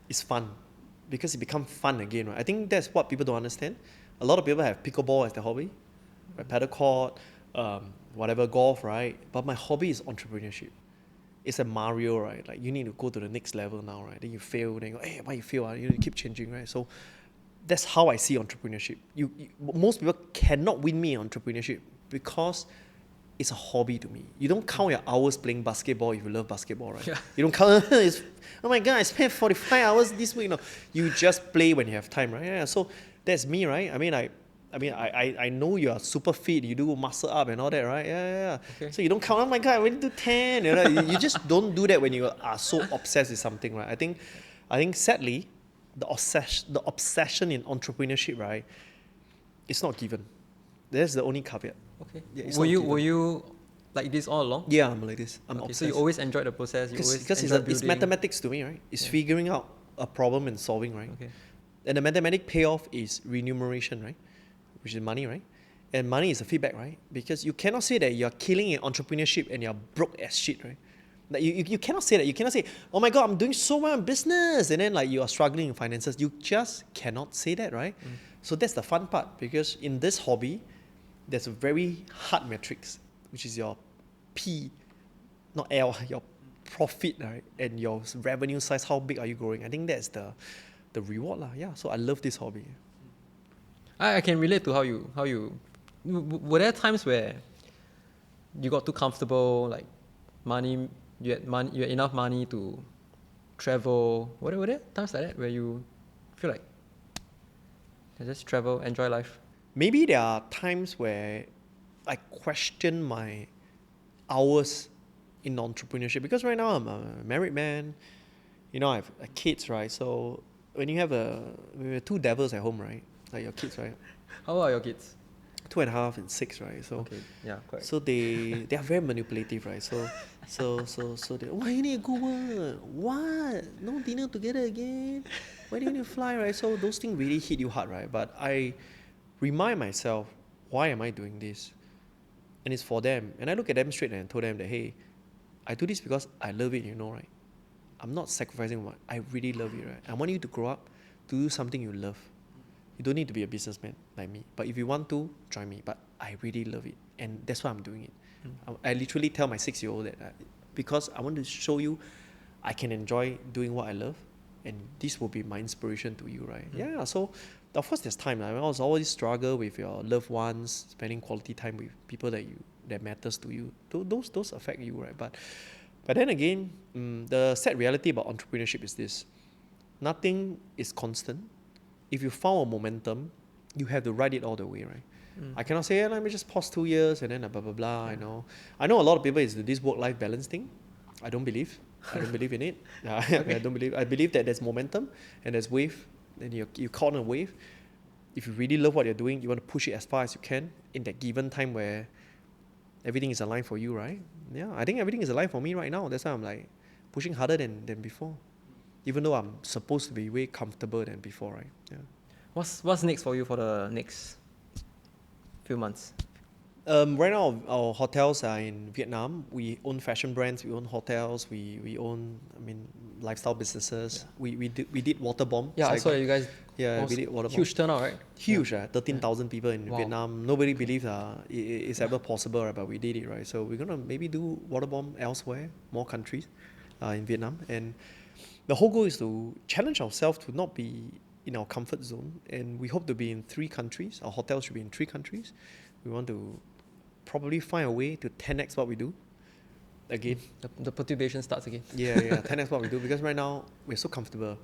it's fun. Because it becomes fun again, right? I think that's what people don't understand. A lot of people have pickleball as their hobby, right? Paddle court, whatever, golf, right? But my hobby is entrepreneurship. It's a Mario, right? Like you need to go to the next level now, right? Then you fail, then you go, hey, why you fail? You need to keep changing, right? So that's how I see entrepreneurship. Most people cannot win me in entrepreneurship because it's a hobby to me. You don't count your hours playing basketball if you love basketball, right? Yeah. You don't count, oh my God, I spent 45 hours this week. No, you just play when you have time, right? Yeah, so that's me, right? I know you are super fit, you do muscle up and all that, right? Yeah. Okay. So you don't count, oh my God, I went to 10. You know, you just don't do that when you are so obsessed with something, right? I think sadly, the obsession in entrepreneurship, right, it's not given. That's the only caveat. Okay. Yeah, were you like this all along? Yeah, I'm like this. I'm obsessed. So you always enjoyed the process. Because it's mathematics to me, right? It's figuring out a problem and solving, right? Okay. And the mathematic payoff is remuneration, right? Which is money, right? And money is a feedback, right? Because you cannot say that you're killing in entrepreneurship and you're broke as shit, right? Like you cannot say that. You cannot say, oh my God, I'm doing so well in business, and then like you are struggling in finances. You just cannot say that, right? So that's the fun part, because in this hobby, there's a very hard metrics, which is your P, not L, your profit, right? And your revenue size, how big are you growing? I think that's the reward lah. Yeah, so I love this hobby. I can relate to how you were there times where you got too comfortable, like you had enough money to travel. Were there times like that where you feel like just travel, enjoy life? Maybe there are times where I question my hours in entrepreneurship, because right now I'm a married man, I have kids, right? So when you have two devils at home, right? Like your kids, right? How are your kids? 2.5 and 6, right? So Okay, yeah, correct. so they are very manipulative, right? So they, why you need to go work? What? No dinner together again? Why do you need to fly, right? So those things really hit you hard, right? But I remind myself, why am I doing this? And it's for them. And I look at them straight and told them that, hey, I do this because I love it, right? I'm not sacrificing what I really love it, right? I want you to grow up to do something you love. You don't need to be a businessman like me. But if you want to, join me. But I really love it. And that's why I'm doing it. I literally tell my 6-year-old that because I want to show you I can enjoy doing what I love. And this will be my inspiration to you, right? Yeah, so of course there's time. I was always struggle with your loved ones, spending quality time with people that matters to you. Those affect you, right? But then again, the sad reality about entrepreneurship is this. Nothing is constant. If you found a momentum, you have to ride it all the way, right? I cannot say, let me just pause 2 years and then blah, blah, blah, I know a lot of people is this work-life balance thing. I don't believe in it. Okay. I believe that there's momentum and there's wave, and you caught on a wave. If you really love what you're doing, you want to push it as far as you can in that given time where everything is aligned for you, right? Yeah, I think everything is aligned for me right now. That's why I'm like pushing harder than before. Even though I'm supposed to be way comfortable than before, right? Yeah. What's next for you for the next few months? Right now, our hotels are in Vietnam. We own fashion brands. We own hotels. We own, lifestyle businesses. Yeah. We did water bomb. Yeah, I saw that you guys. Yeah, we did water bomb. Huge turnout, right? Huge, 13,000 people in Vietnam. Nobody believed it's ever possible, right? But we did it, right? So we're gonna maybe do water bomb elsewhere, more countries, in Vietnam. And the whole goal is to challenge ourselves to not be in our comfort zone. And we hope to be in 3 countries. Our hotels should be in 3 countries. We want to probably find a way to 10x what we do again. The perturbation starts again. Yeah, 10x what we do, because right now we're so comfortable.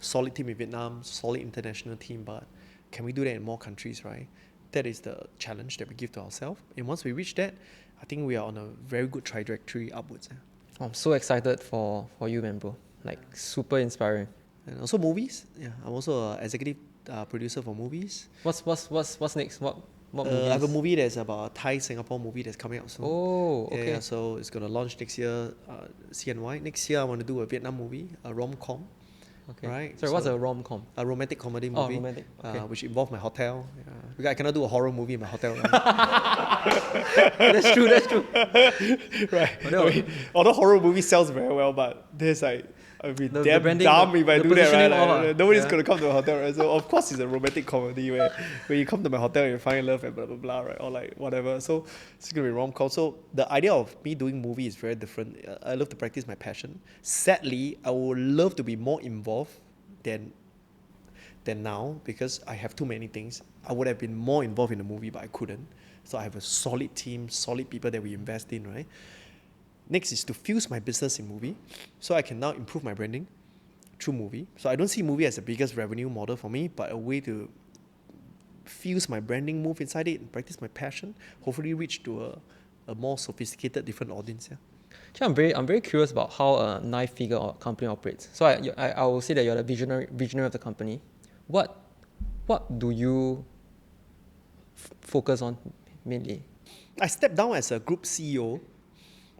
Solid team in Vietnam, solid international team, but can we do that in more countries, right? That is the challenge that we give to ourselves. And once we reach that, I think we are on a very good trajectory upwards. I'm so excited for you, man, bro. Like, super inspiring. And also movies. Yeah, I'm also an executive producer for movies. What's next? What movies? I have a movie that's about a Thai-Singapore movie that's coming out soon. Oh, okay. Yeah, so it's going to launch next year, CNY. Next year, I want to do a Vietnam movie, a rom-com. Okay. Right? Sorry, what's a rom-com? A romantic comedy movie. Oh, romantic. Okay. Which involves my hotel. Yeah. Because I cannot do a horror movie in my hotel. Right? That's true. Right. Although horror movie sells very well, but there's like, I'd be damn branding, dumb if I do that, right? Nobody's yeah. going to come to a hotel, right? So, of course, it's a romantic comedy where you come to my hotel and you find love and blah, blah, blah, right? Or like whatever. So, it's going to be rom-com. So, the idea of me doing movie is very different. I love to practice my passion. Sadly, I would love to be more involved than now, because I have too many things. I would have been more involved in the movie, but I couldn't. So, I have a solid team, solid people that we invest in, right? Next is to fuse my business in movie, so I can now improve my branding through movie. So I don't see movie as the biggest revenue model for me, but a way to fuse my branding, move inside it, and practice my passion, hopefully reach to a more sophisticated, different audience. Yeah. Actually, I'm very curious about how a 9-figure company operates. So I will say that you're the visionary of the company. What do you focus on mainly? I stepped down as a group CEO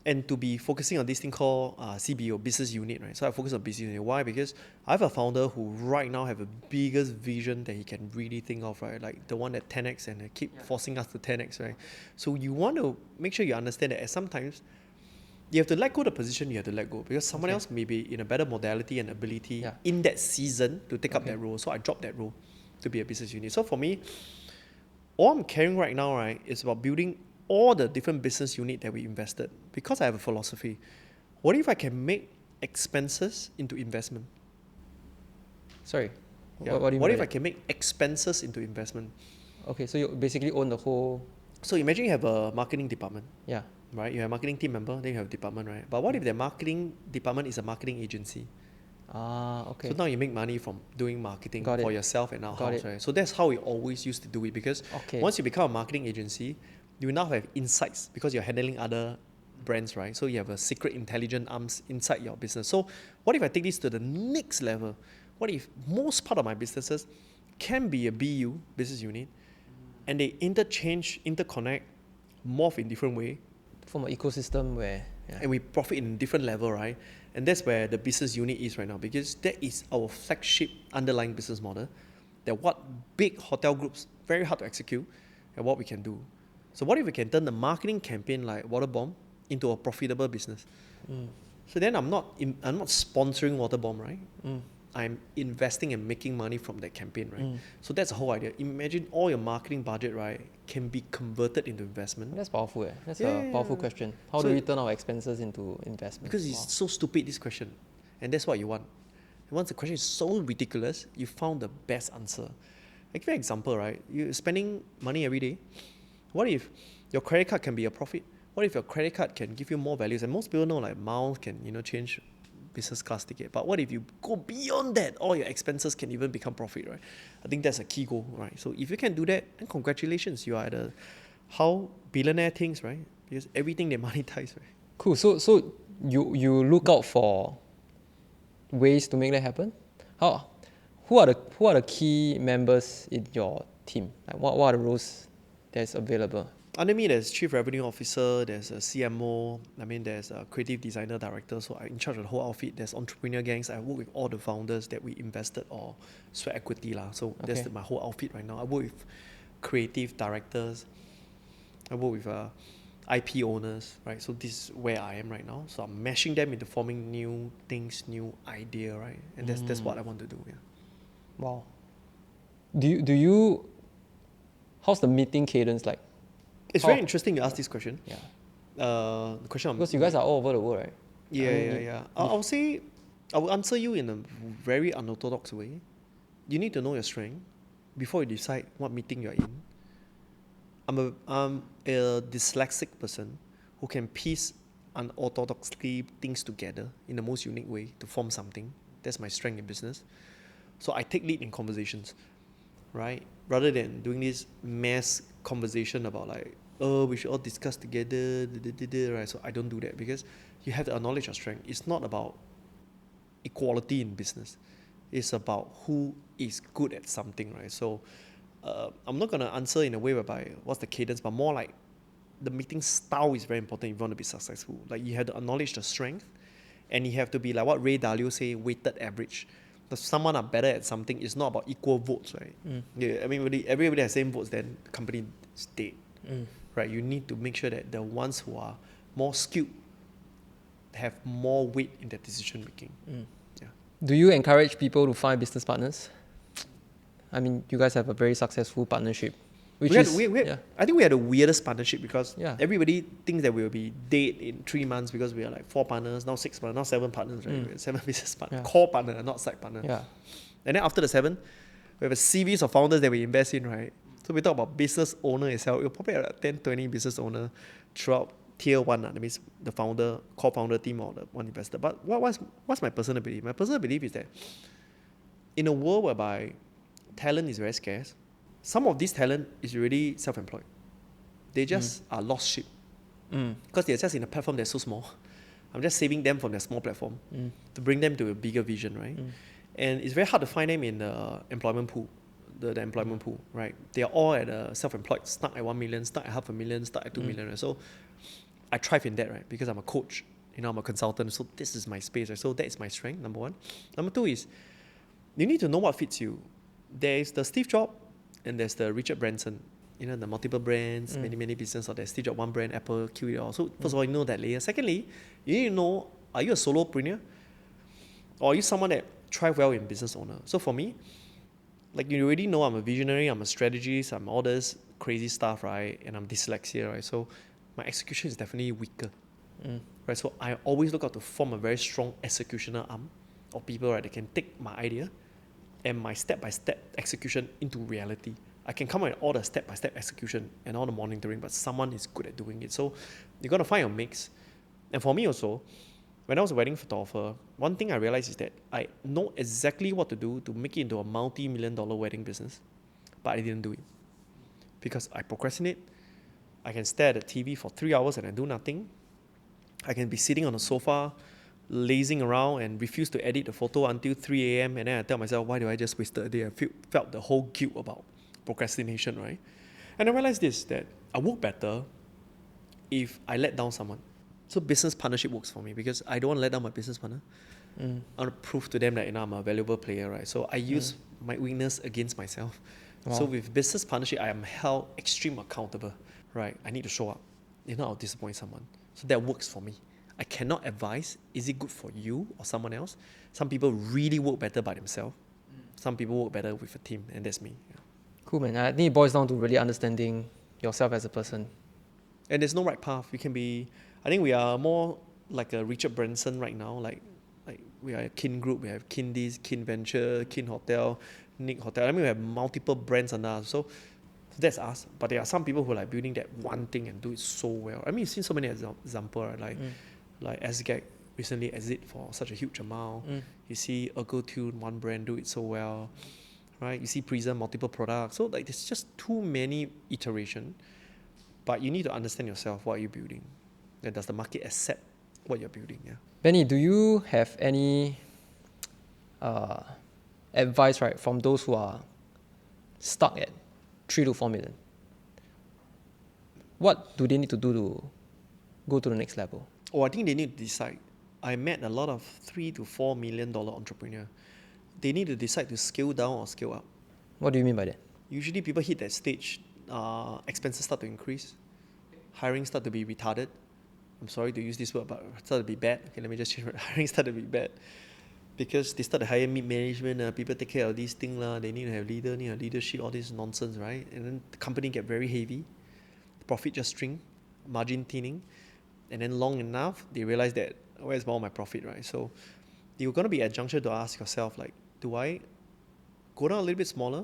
and to be focusing on this thing called CBO, business unit, right? So I focus on business unit. Why? Because I have a founder who right now have a biggest vision that he can really think of, right? Like the one that 10x and keep forcing us to 10x, right? So you want to make sure you understand that sometimes you have to let go of the position, you have to let go, because someone else may be in a better modality and ability in that season to take up that role. So I dropped that role to be a business unit. So for me, all I'm carrying right now, right, is about building all the different business unit that we invested, because I have a philosophy, what if I can make expenses into investment? Sorry. Yeah. What do you What mean if by I can make expenses into investment? that? Okay, so you basically own the whole. So imagine you have a marketing department, Yeah. right? You have a marketing team member, then you have a department, right? But what if the marketing department is a marketing agency? Okay. So now you make money from doing marketing Got for it. yourself and our Got house, it. right? So that's how we always used to do it, because Okay. once you become a marketing agency, you now have insights because you're handling other brands, right? So you have a secret intelligent arms inside your business. So what if I take this to the next level? What if most part of my businesses can be a BU, business unit, and they interchange, interconnect, morph in different way, From an ecosystem where. Yeah. and we profit in different level, right? And that's where the business unit is right now, because that is our flagship underlying business model. That what big hotel groups very hard to execute, and what we can do. So what if we can turn the marketing campaign like Water Bomb into a profitable business? So then I'm not sponsoring Water Bomb, right? I'm investing and making money from that campaign, right? So that's the whole idea. Imagine all your marketing budget, right, can be converted into investment. That's powerful. That's Yeah, a yeah, powerful yeah. question. How So do we turn our expenses into investment? Because it's so stupid, this question. And that's what you want. And once the question is so ridiculous, you found the best answer. I give you an example, right? You're spending money every day. What if your credit card can be a profit? What if your credit card can give you more values? And most people know like miles can, change business class ticket. But what if you go beyond that? All your expenses can even become profit, right? I think that's a key goal, right? So if you can do that, then congratulations, you are at a how billionaire thinks, right? Because everything they monetize, right? Cool. So you look out for ways to make that happen. Who are the key members in your team? Like what are the roles that's available? Under me, there's Chief Revenue Officer, there's a CMO, there's a Creative Designer Director, so I'm in charge of the whole outfit. There's Entrepreneur Gangs, I work with all the founders that we invested or sweat equity. So that's Okay. my whole outfit right now. I work with creative directors, I work with IP owners, right? So this is where I am right now. So I'm mashing them into forming new things, new idea, right? And that's what I want to do, yeah. Wow. Do you how's the meeting cadence like? It's very interesting you ask this question. Yeah. The question Because you guys are all over the world, right? Yeah. I'll say, I will answer you in a very unorthodox way. You need to know your strength before you decide what meeting you're in. I'm a dyslexic person who can piece unorthodoxly things together in the most unique way to form something. That's my strength in business. So I take lead in conversations, right? Rather than doing this mass conversation about like, oh, we should all discuss together, right? So I don't do that, because you have to acknowledge your strength. It's not about equality in business. It's about who is good at something, right? So I'm not going to answer in a way whereby what's the cadence, but more like the meeting style is very important if you want to be successful. Like you have to acknowledge the strength, and you have to be like what Ray Dalio say, weighted average. If someone are better at something, it's not about equal votes, right? Yeah, everybody has same votes, then the company is dead, right? You need to make sure that the ones who are more skilled have more weight in their decision making. Yeah. Do you encourage people to find business partners? I mean, you guys have a very successful partnership. I think we had the weirdest partnership, because Yeah. everybody thinks that we'll be dead in 3 months because we are like 4 partners, now 6 partners, now 7 partners, right? We have 7 business partners, Yeah. core partner, not side partner. Yeah. And then after the 7, we have a series of founders that we invest in, right? So we talk about business owner itself. We'll probably have like 10, 20 business owner throughout tier 1, that means the founder, core founder team or the one investor. But what's my personal belief? My personal belief is that in a world whereby talent is very scarce, some of this talent is already self-employed. They just are lost sheep. Because they're just in a platform that's so small. I'm just saving them from their small platform to bring them to a bigger vision, right? And it's very hard to find them in the employment pool, the employment pool, right? They are all at self-employed, stuck at 1 million, stuck at $500,000, stuck at 2 million, right? So I thrive in that, right? Because I'm a coach, I'm a consultant, so this is my space, right? So that is my strength, number 1. Number 2 is you need to know what fits you. There is the Steve Jobs and there's the Richard Branson, the multiple brands, many business, or there's Steve Jobs, one brand, Apple, kill it all. So first of all, you know that layer. Secondly, you need to know, are you a solopreneur? Or are you someone that thrive well in business owner? So for me, like you already know, I'm a visionary, I'm a strategist, I'm all this. crazy stuff, right? And I'm dyslexia, right? So my execution is definitely weaker, right? So I always look out to form a very strong executioner arm of people, right? That can take my idea and my step-by-step execution into reality. I can come up with all the step-by-step execution and all the monitoring, but someone is good at doing it. So you're gonna find a mix. And for me also, when I was a wedding photographer, one thing I realized is that I know exactly what to do to make it into a multi-million-dollar wedding business, but I didn't do it because I procrastinate. I can stare at the TV for 3 hours and I do nothing. I can be sitting on the sofa, lazing around and refuse to edit the photo until 3 a.m. And then I tell myself, why do I just wasted a day? I felt the whole guilt about procrastination, right? And I realized this, that I work better if I let down someone. So business partnership works for me because I don't want to let down my business partner. I want to prove to them that I'm a valuable player, right? So I use my weakness against myself. Wow. So with business partnership, I am held extreme accountable, right? I need to show up. If not, I'll disappoint someone. So that works for me. I cannot advise, is it good for you or someone else? Some people really work better by themselves. Some people work better with a team, and that's me. Yeah. Cool, man. I think it boils down to really understanding yourself as a person. And there's no right path. We can be, I think we are more like a Richard Branson right now. Like we are a Kin Group, we have Kin this, Kin Venture, Kin Hotel, Nick Hotel. I mean, we have multiple brands under us. So that's us. But there are some people who are like building that one thing and do it so well. I mean, you've seen so many examples, right? Like SGAG recently exit for such a huge amount. You see ErgoTune, one brand, do it so well, right? You see Prism, multiple products. So like there's just too many iteration. But you need to understand yourself, what are you building? And does the market accept what you're building? Yeah. Benny, do you have any advice, right, from those who are stuck at 3 to 4 million? What do they need to do to go to the next level? Oh, I think they need to decide. I met a lot of $3 to $4 million entrepreneur. They need to decide to scale down or scale up. What do you mean by that? Usually people hit that stage, expenses start to increase, hiring start to be retarded. I'm sorry to use this word, but start to be bad. Okay, let me just change it. Hiring start to be bad. Because they start to hire mid-management, people take care of these things, they need to have leader, need to have leadership, all this nonsense, right? And then the company get very heavy, profit just shrink, margin thinning, and then long enough, they realize that, where's all my profit, right? So you're going to be at a juncture to ask yourself, like, do I go down a little bit smaller,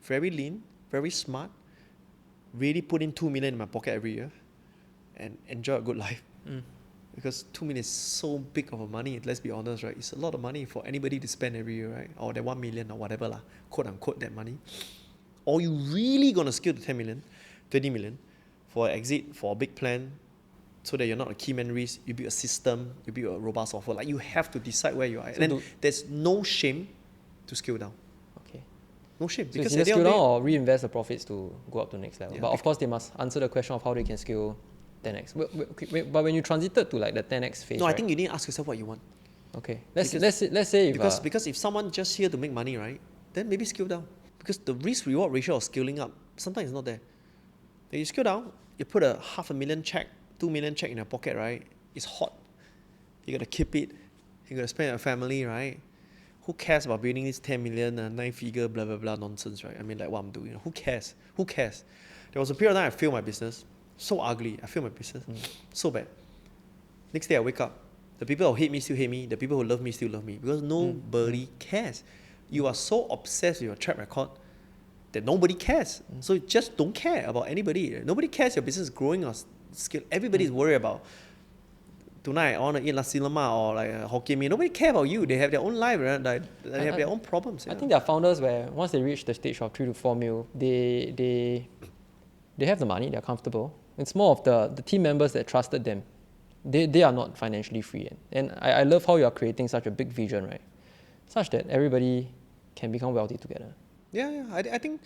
very lean, very smart, really put in 2 million in my pocket every year and enjoy a good life? Because 2 million is so big of a money, let's be honest, right? It's a lot of money for anybody to spend every year, right? Or that 1 million or whatever, lah, quote unquote, that money. Or you really going to scale to 10 million, 20 million for exit, for a big plan, so that you're not a key man risk, you build a system, you build a robust offer. Like you have to decide where you are. So and then there's no shame to scale down. Okay. No shame. So Because it's either at the scale end of down the or reinvest the profits to go up to the next level. Yeah, But of course, they must answer the question of how they can scale 10x. But when you transited to like the 10x phase, no, I right? think you need to ask yourself what you want. Okay. Let's say if Because if someone just here to make money, right, then maybe scale down. Because the risk-reward ratio of scaling up sometimes is not there. When you scale down, you put a $500,000 check, 2 million check in your pocket, right? It's hot. You got to keep it. You got to spend on your family, right? Who cares about building this 10 million, 9-figure, blah, blah, blah nonsense, right? I mean, like what I'm doing. Who cares? Who cares? There was a period of time I failed my business. So ugly. I failed my business. So bad. Next day I wake up. The people who hate me still hate me. The people who love me still love me. Because nobody cares. You are so obsessed with your track record that nobody cares. So just don't care about anybody. Nobody cares your business is growing or scale. Everybody is worried about, tonight I want to eat nasi lemak or like Hokkien Mee. Nobody cares about you. They have their own life, right? They have their own problems. I think there are founders where once they reach the stage of 3 to 4 mil, they have the money, they're comfortable. It's more of the team members that trusted them. They are not financially free. And I love how you are creating such a big vision, right? Such that everybody can become wealthy together. Yeah. I think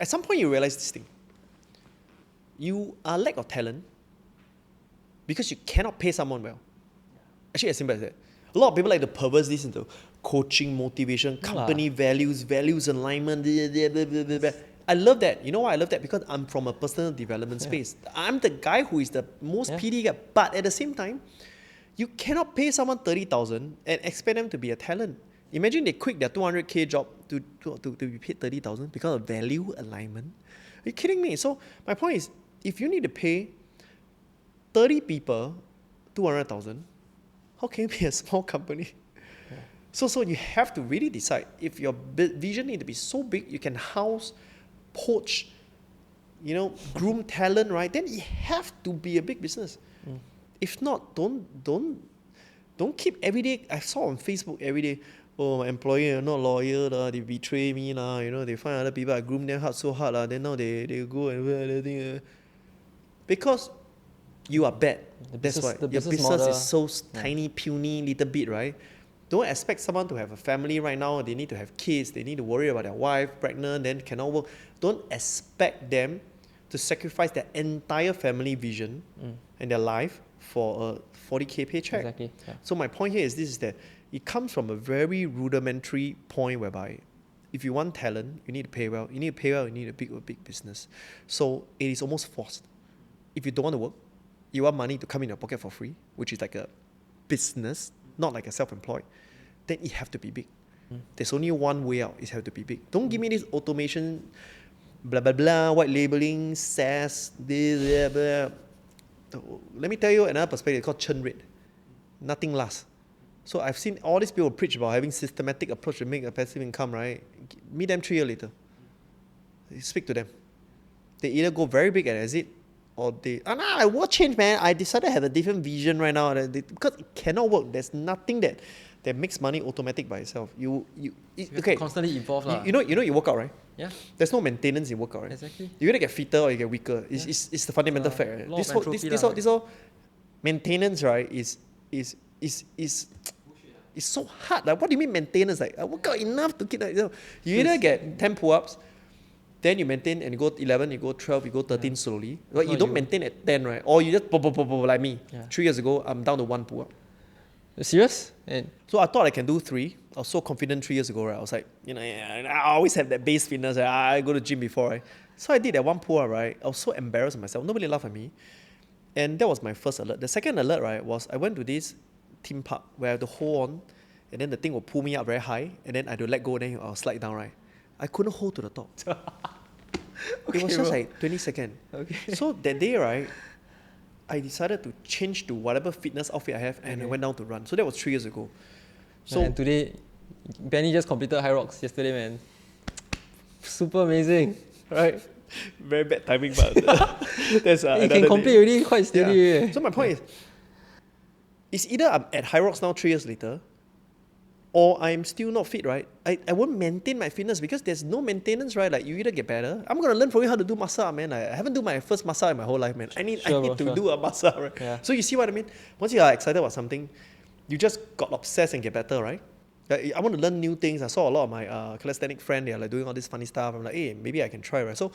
at some point you realize this thing. You are lack of talent because you cannot pay someone well. Actually, as simple as that. A lot of people like to perverse this into coaching, motivation, company values alignment. Blah, blah, blah, blah. I love that. You know why I love that? Because I'm from a personal development space. I'm the guy who is the most PD guy. But at the same time, you cannot pay someone 30,000 and expect them to be a talent. Imagine they quit their 200K job to be paid 30,000 because of value alignment? Are you kidding me? So my point is, if you need to pay 30 people 200,000, how can you be a small company? Yeah. So you have to really decide if your vision need to be so big, you can house, poach, groom talent, right? Then it have to be a big business. If not, don't keep every day. I saw on Facebook every day, oh, my employer are not loyal, they betray me, they find other people, I groom them hard so hard, then now they go and do everything. Because you are bad. That's why. Your business model, is so tiny, puny, little bit, right? Don't expect someone to have a family right now. They need to have kids. They need to worry about their wife, pregnant, then cannot work. Don't expect them to sacrifice their entire family vision and their life for a 40K paycheck. Exactly. Yeah. So my point here is that it comes from a very rudimentary point whereby if you want talent, you need to pay well. You need to pay well, you need a big business. So it is almost forced. If you don't want to work, you want money to come in your pocket for free, which is like a business, not like a self-employed, then it have to be big. There's only one way out, it have to be big. Don't give me this automation, blah, blah, blah, white labeling, SaaS, this, blah, blah. Let me tell you another perspective called churn rate. Nothing lasts. So I've seen all these people preach about having systematic approach to make a passive income, right? Meet them 3 years later. Speak to them. They either go very big and exit, or they, I want change, man. I decided to have a different vision right now. Because it cannot work. There's nothing that makes money automatic by itself. You have to constantly evolve. You work out, right? Yeah. There's no maintenance in workout, right? Exactly. You either get fitter or you get weaker. It's the fundamental fact, right? This whole maintenance, right, is so hard. Like, what do you mean maintenance? Like, I work out enough to keep you either get 10 pull-ups, then you maintain and you go 11, you go 12, you go 13 slowly. Right? You don't maintain at 10, right? Or you just like me. Yeah. 3 years ago, I'm down to 1 pull-up. Serious? So I thought I can do 3. I was so confident 3 years ago, right? I was like, I always have that base fitness. Right? I go to gym before, right? So I did that 1 pull-up, right? I was so embarrassed of myself. Nobody laughed at me. And that was my first alert. The second alert, right, was I went to this theme park where I have to hold on, and then the thing will pull me up very high, and then I had to let go, then I'll slide down, right? I couldn't hold to the top. It was just like 20 seconds. Okay. So that day, right, I decided to change to whatever fitness outfit I have, and I went down to run. So that was 3 years ago. So and today, Benny just completed High Rocks yesterday, man. Super amazing, right? very bad timing, but that's You can complete already quite steady. Yeah. So my point is, it's either I'm at High Rocks now 3 years later, or I'm still not fit, right? I won't maintain my fitness because there's no maintenance, right? Like, you either get better. I'm going to learn from you how to do massage, man. I haven't done my first massage in my whole life, man. I need to do a massage, right? Yeah. So you see what I mean? Once you are excited about something, you just got obsessed and get better, right? Like, I want to learn new things. I saw a lot of my calisthenic friends, they are like doing all this funny stuff. I'm like, hey, maybe I can try, right? So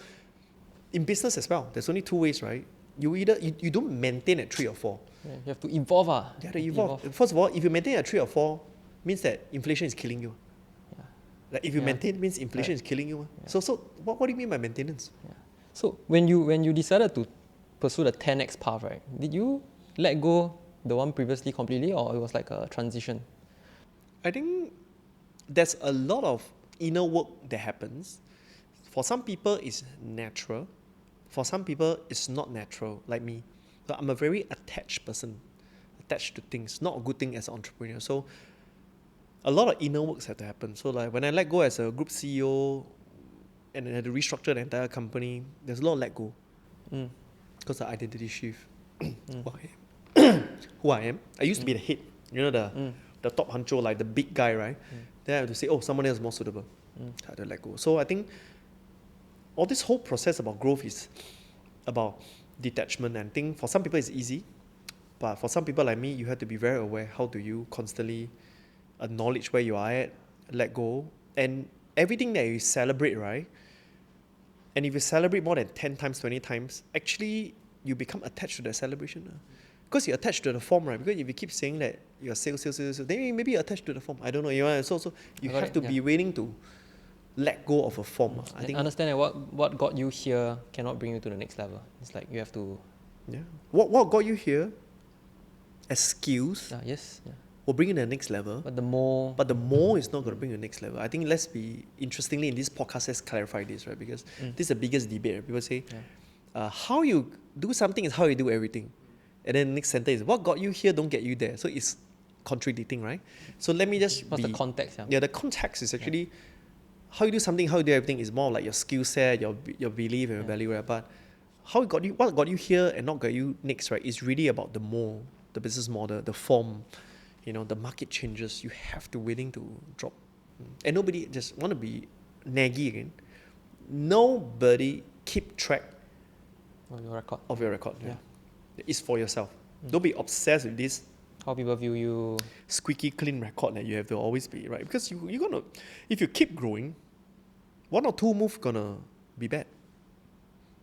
in business as well, there's only 2 ways, right? You either, you don't maintain at 3 or 4. Yeah, you have to evolve. You have to evolve. First of all, if you maintain at 3 or 4, means that inflation is killing you. Yeah. Like, if you maintain, means inflation is killing you. Yeah. So what do you mean by maintenance? Yeah. So when you decided to pursue the 10x path, right? Did you let go the one previously completely, or it was like a transition? I think there's a lot of inner work that happens. For some people, it's natural. For some people, it's not natural, like me. So I'm a very attached person, attached to things, not a good thing as an entrepreneur. So a lot of inner works have to happen. So like when I let go as a group CEO and I had to restructure the entire company, there's a lot of let go. Because the identity shift. Who I am. I used to be the head, the top honcho, like the big guy, right? Then I have to say, oh, someone else is more suitable. I had to let go. So I think all this whole process about growth is about detachment. And I think for some people it's easy, but for some people like me, you have to be very aware. How do you constantly acknowledge where you are at, let go, and everything that you celebrate, right? And if you celebrate more than 10 times, 20 times, actually you become attached to the celebration. Because you're attached to the form, right? Because if you keep saying that you're sales, then maybe you're attached to the form. I don't know. So you have to be willing to let go of a form. I think understand that what got you here cannot bring you to the next level. It's like you have to. Yeah. What got you here as skills? Yes. Yeah. will bring you to the next level. But the more, But the more is not going to bring you to the next level. I think interestingly, in this podcast, let's clarify this, right? Because this is the biggest debate. Right? People say, how you do something is how you do everything. And then the next sentence is, what got you here don't get you there. So it's contradicting, right? So let me just what's the context? Yeah, the context is actually how you do something, how you do everything is more like your skill set, your belief and your value, right? But what got you here and not got you next, right? Is really about the more, the business model, the form, the market changes. You have to willing to drop. And nobody just want to be naggy again. Nobody keep track of your record. Yeah. It's for yourself. Don't be obsessed with this how people view you, squeaky clean record that you have to always be, right? Because you're gonna, if you keep growing, one or two moves gonna be bad.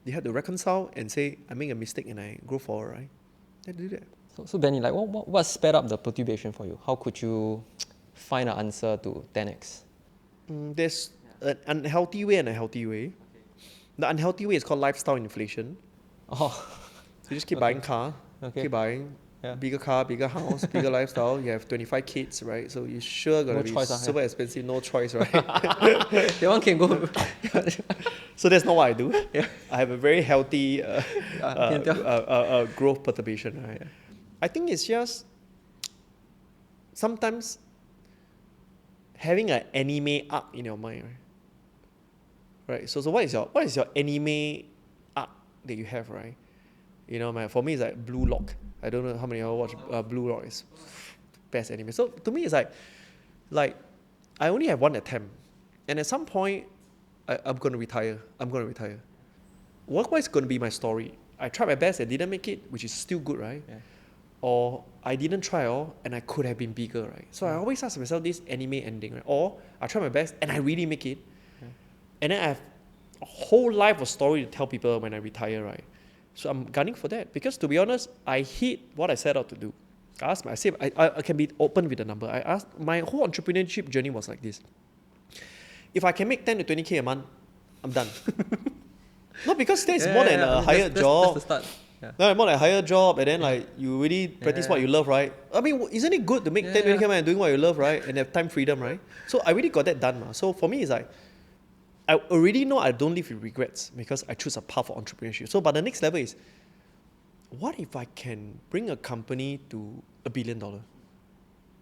You have to reconcile and say, I make a mistake and I grow forward, right? You do that. So Benny, like what sped up the perturbation for you? How could you find an answer to 10x? There's an unhealthy way and a healthy way. The unhealthy way is called lifestyle inflation. Oh, So you just keep buying car, keep buying bigger car, bigger house, bigger lifestyle. You have 25 kids, right? So you're sure gonna be super expensive, no choice, right? That one can go. So that's not what I do. I have a very healthy growth perturbation, right? I think it's just sometimes having an anime arc in your mind, right? So what is your anime arc that you have, right? For me it's like Blue Lock. I don't know how many of you watch Blue Lock. Is best anime. So to me it's like I only have one attempt, and at some point I'm gonna retire. What is gonna be my story? I tried my best and didn't make it, which is still good, right? Yeah. Or I didn't try all and I could have been bigger, right? So I always ask myself this anime ending, right? Or I try my best and I really make it. And then I have a whole life of story to tell people when I retire, right? So I'm gunning for that. Because to be honest, I hit what I set out to do. I can be open with the number. My whole entrepreneurship journey was like this. If I can make 10 to 20K a month, I'm done. No, because that's more than a higher job. That's the start. No, more like a higher job, and then you really practice what you love, right? I mean, isn't it good to make 10, 20K and doing what you love, right? And have time freedom, right? So I really got that done. So for me, it's like, I already know I don't live with regrets because I choose a path for entrepreneurship. So, but the next level is, what if I can bring a company to $1 billion?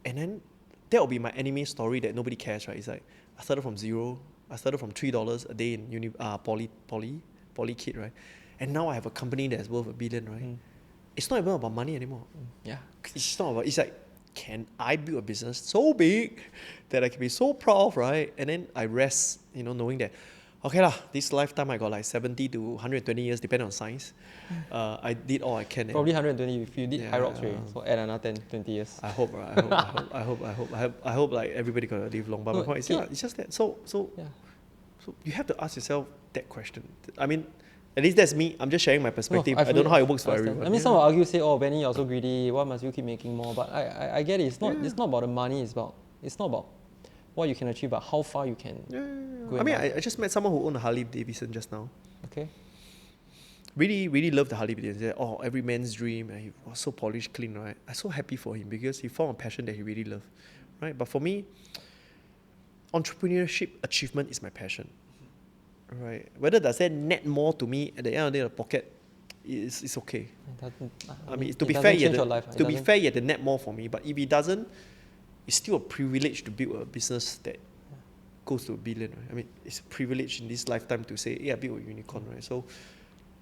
And then that will be my anime story that nobody cares, right? It's like, I started from zero. I started from $3 a day in poly kid, right? And now I have a company that's worth $1 billion, right? It's not even about money anymore. Yeah. It's not about, it's like, can I build a business so big that I can be so proud of, right? And then I rest, knowing that, okay lah, this lifetime I got like 70 to 120 years, depending on science. I did all I can. Probably 120 if you did high rocks, right? So add another 10, 20 years. I hope like everybody gonna live long. But my point is, it's just that. So you have to ask yourself that question. I mean, at least that's me. I'm just sharing my perspective. I don't know how it works for everyone. I mean, some will argue, say, "Oh, Benny, you're so greedy. Why must you keep making more?" But I get it. It's not about the money. It's not about what you can achieve, but how far you can. Go. I mean, I just met someone who owned a Harley Davidson just now. Okay. Really, really loved the Harley Davidson. Oh, every man's dream. And he was so polished, clean, right? I'm so happy for him because he found a passion that he really loved, right? But for me, entrepreneurship achievement is my passion. Right. Whether does that net more to me at the end of the day in the pocket, it's okay. I mean, to be fair, you have to net more for me. But if it doesn't, it's still a privilege to build a business that goes to $1 billion. Right? I mean, it's a privilege in this lifetime to say, I built a unicorn. Right. So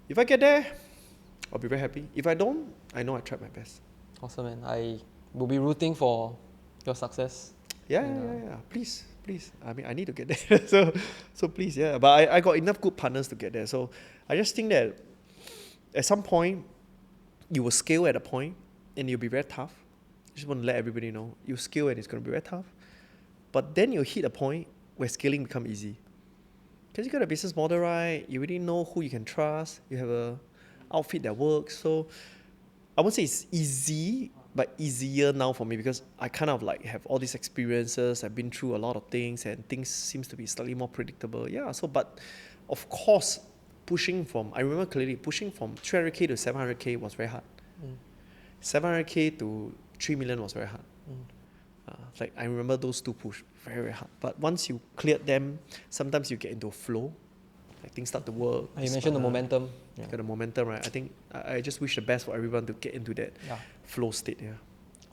if I get there, I'll be very happy. If I don't, I know I tried my best. Awesome, man. I will be rooting for your success. Yeah. Please. I mean, I need to get there. so please, yeah. But I got enough good partners to get there. So I just think that at some point, you will scale at a point and you'll be very tough. I just want to let everybody know. You scale and it's going to be very tough. But then you'll hit a point where scaling becomes easy. Because you got a business model, right? You really know who you can trust. You have a outfit that works. So I won't say it's easy, but easier now for me because I kind of like have all these experiences. I've been through a lot of things and things seems to be slightly more predictable. Yeah, so but of course, I remember clearly, pushing from 300K to 700K was very hard. 700K to 3 million was very hard. Like I remember those two push very, very hard. But once you cleared them, sometimes you get into a flow. Like things start to work. You mentioned the momentum. Yeah. Got the momentum, right? I think I just wish the best for everyone to get into that flow state. Yeah.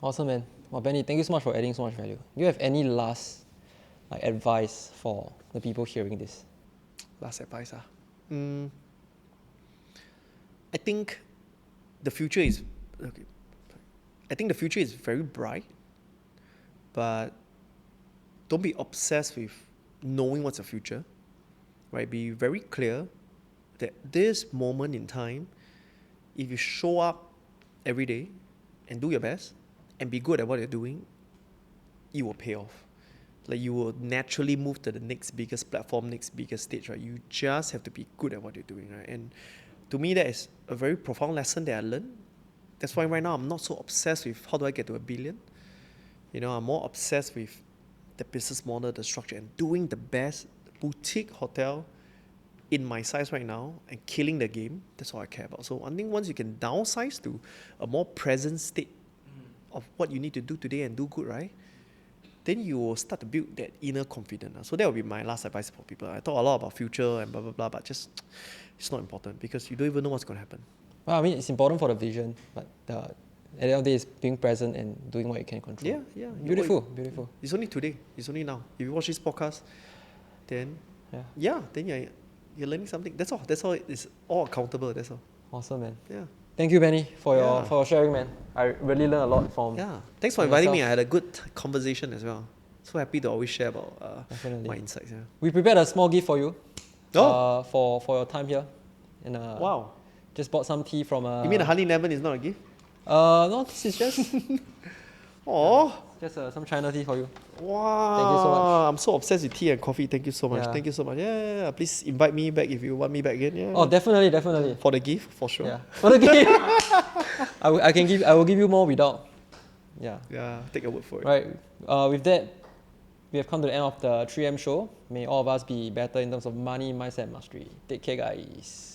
Awesome, man. Well, Benny, thank you so much for adding so much value. Do you have any last advice for the people hearing this? Last advice, I think the future is okay. I think the future is very bright, but don't be obsessed with knowing what's the future. Right? Be very clear that this moment in time, if you show up every day and do your best and be good at what you're doing, it will pay off. Like you will naturally move to the next biggest platform, next biggest stage, right? You just have to be good at what you're doing, right? And to me, that is a very profound lesson that I learned. That's why right now I'm not so obsessed with how do I get to $1 billion. I'm more obsessed with the business model, the structure, and doing the best boutique hotel in my size right now and killing the game. That's all I care about. So I think once you can downsize to a more present state of what you need to do today and do good, right? Then you will start to build that inner confidence. So that will be my last advice for people. I talk a lot about future and blah, blah, blah, but just it's not important because you don't even know what's going to happen. Well, I mean, it's important for the vision, but at the end of the day, it's being present and doing what you can control. Yeah. Beautiful, beautiful. It's only today. It's only now. If you watch this podcast, then then you're learning something. That's all. That's all. It's all accountable. That's all. Awesome, man. Yeah. Thank you, Benny, for your sharing, man. I really learned a lot from. Yeah. Thanks for inviting me. I had a good conversation as well. So happy to always share about my insights. Yeah. We prepared a small gift for you. For your time here. And wow. Just bought some tea from. You mean the honey lemon is not a gift? No, this is just. Oh. Just some China tea for you. Wow. Thank you so much. I'm so obsessed with tea and coffee. Thank you so much. Yeah. Thank you so much. Yeah. Please invite me back if you want me back again. Yeah. Oh, definitely. For the gift, for sure. Yeah. For the gift. I will give you more without. Yeah. Yeah. Take a word for it. Right. With that, we have come to the end of the 3M show. May all of us be better in terms of money, mindset, and mastery. Take care, guys.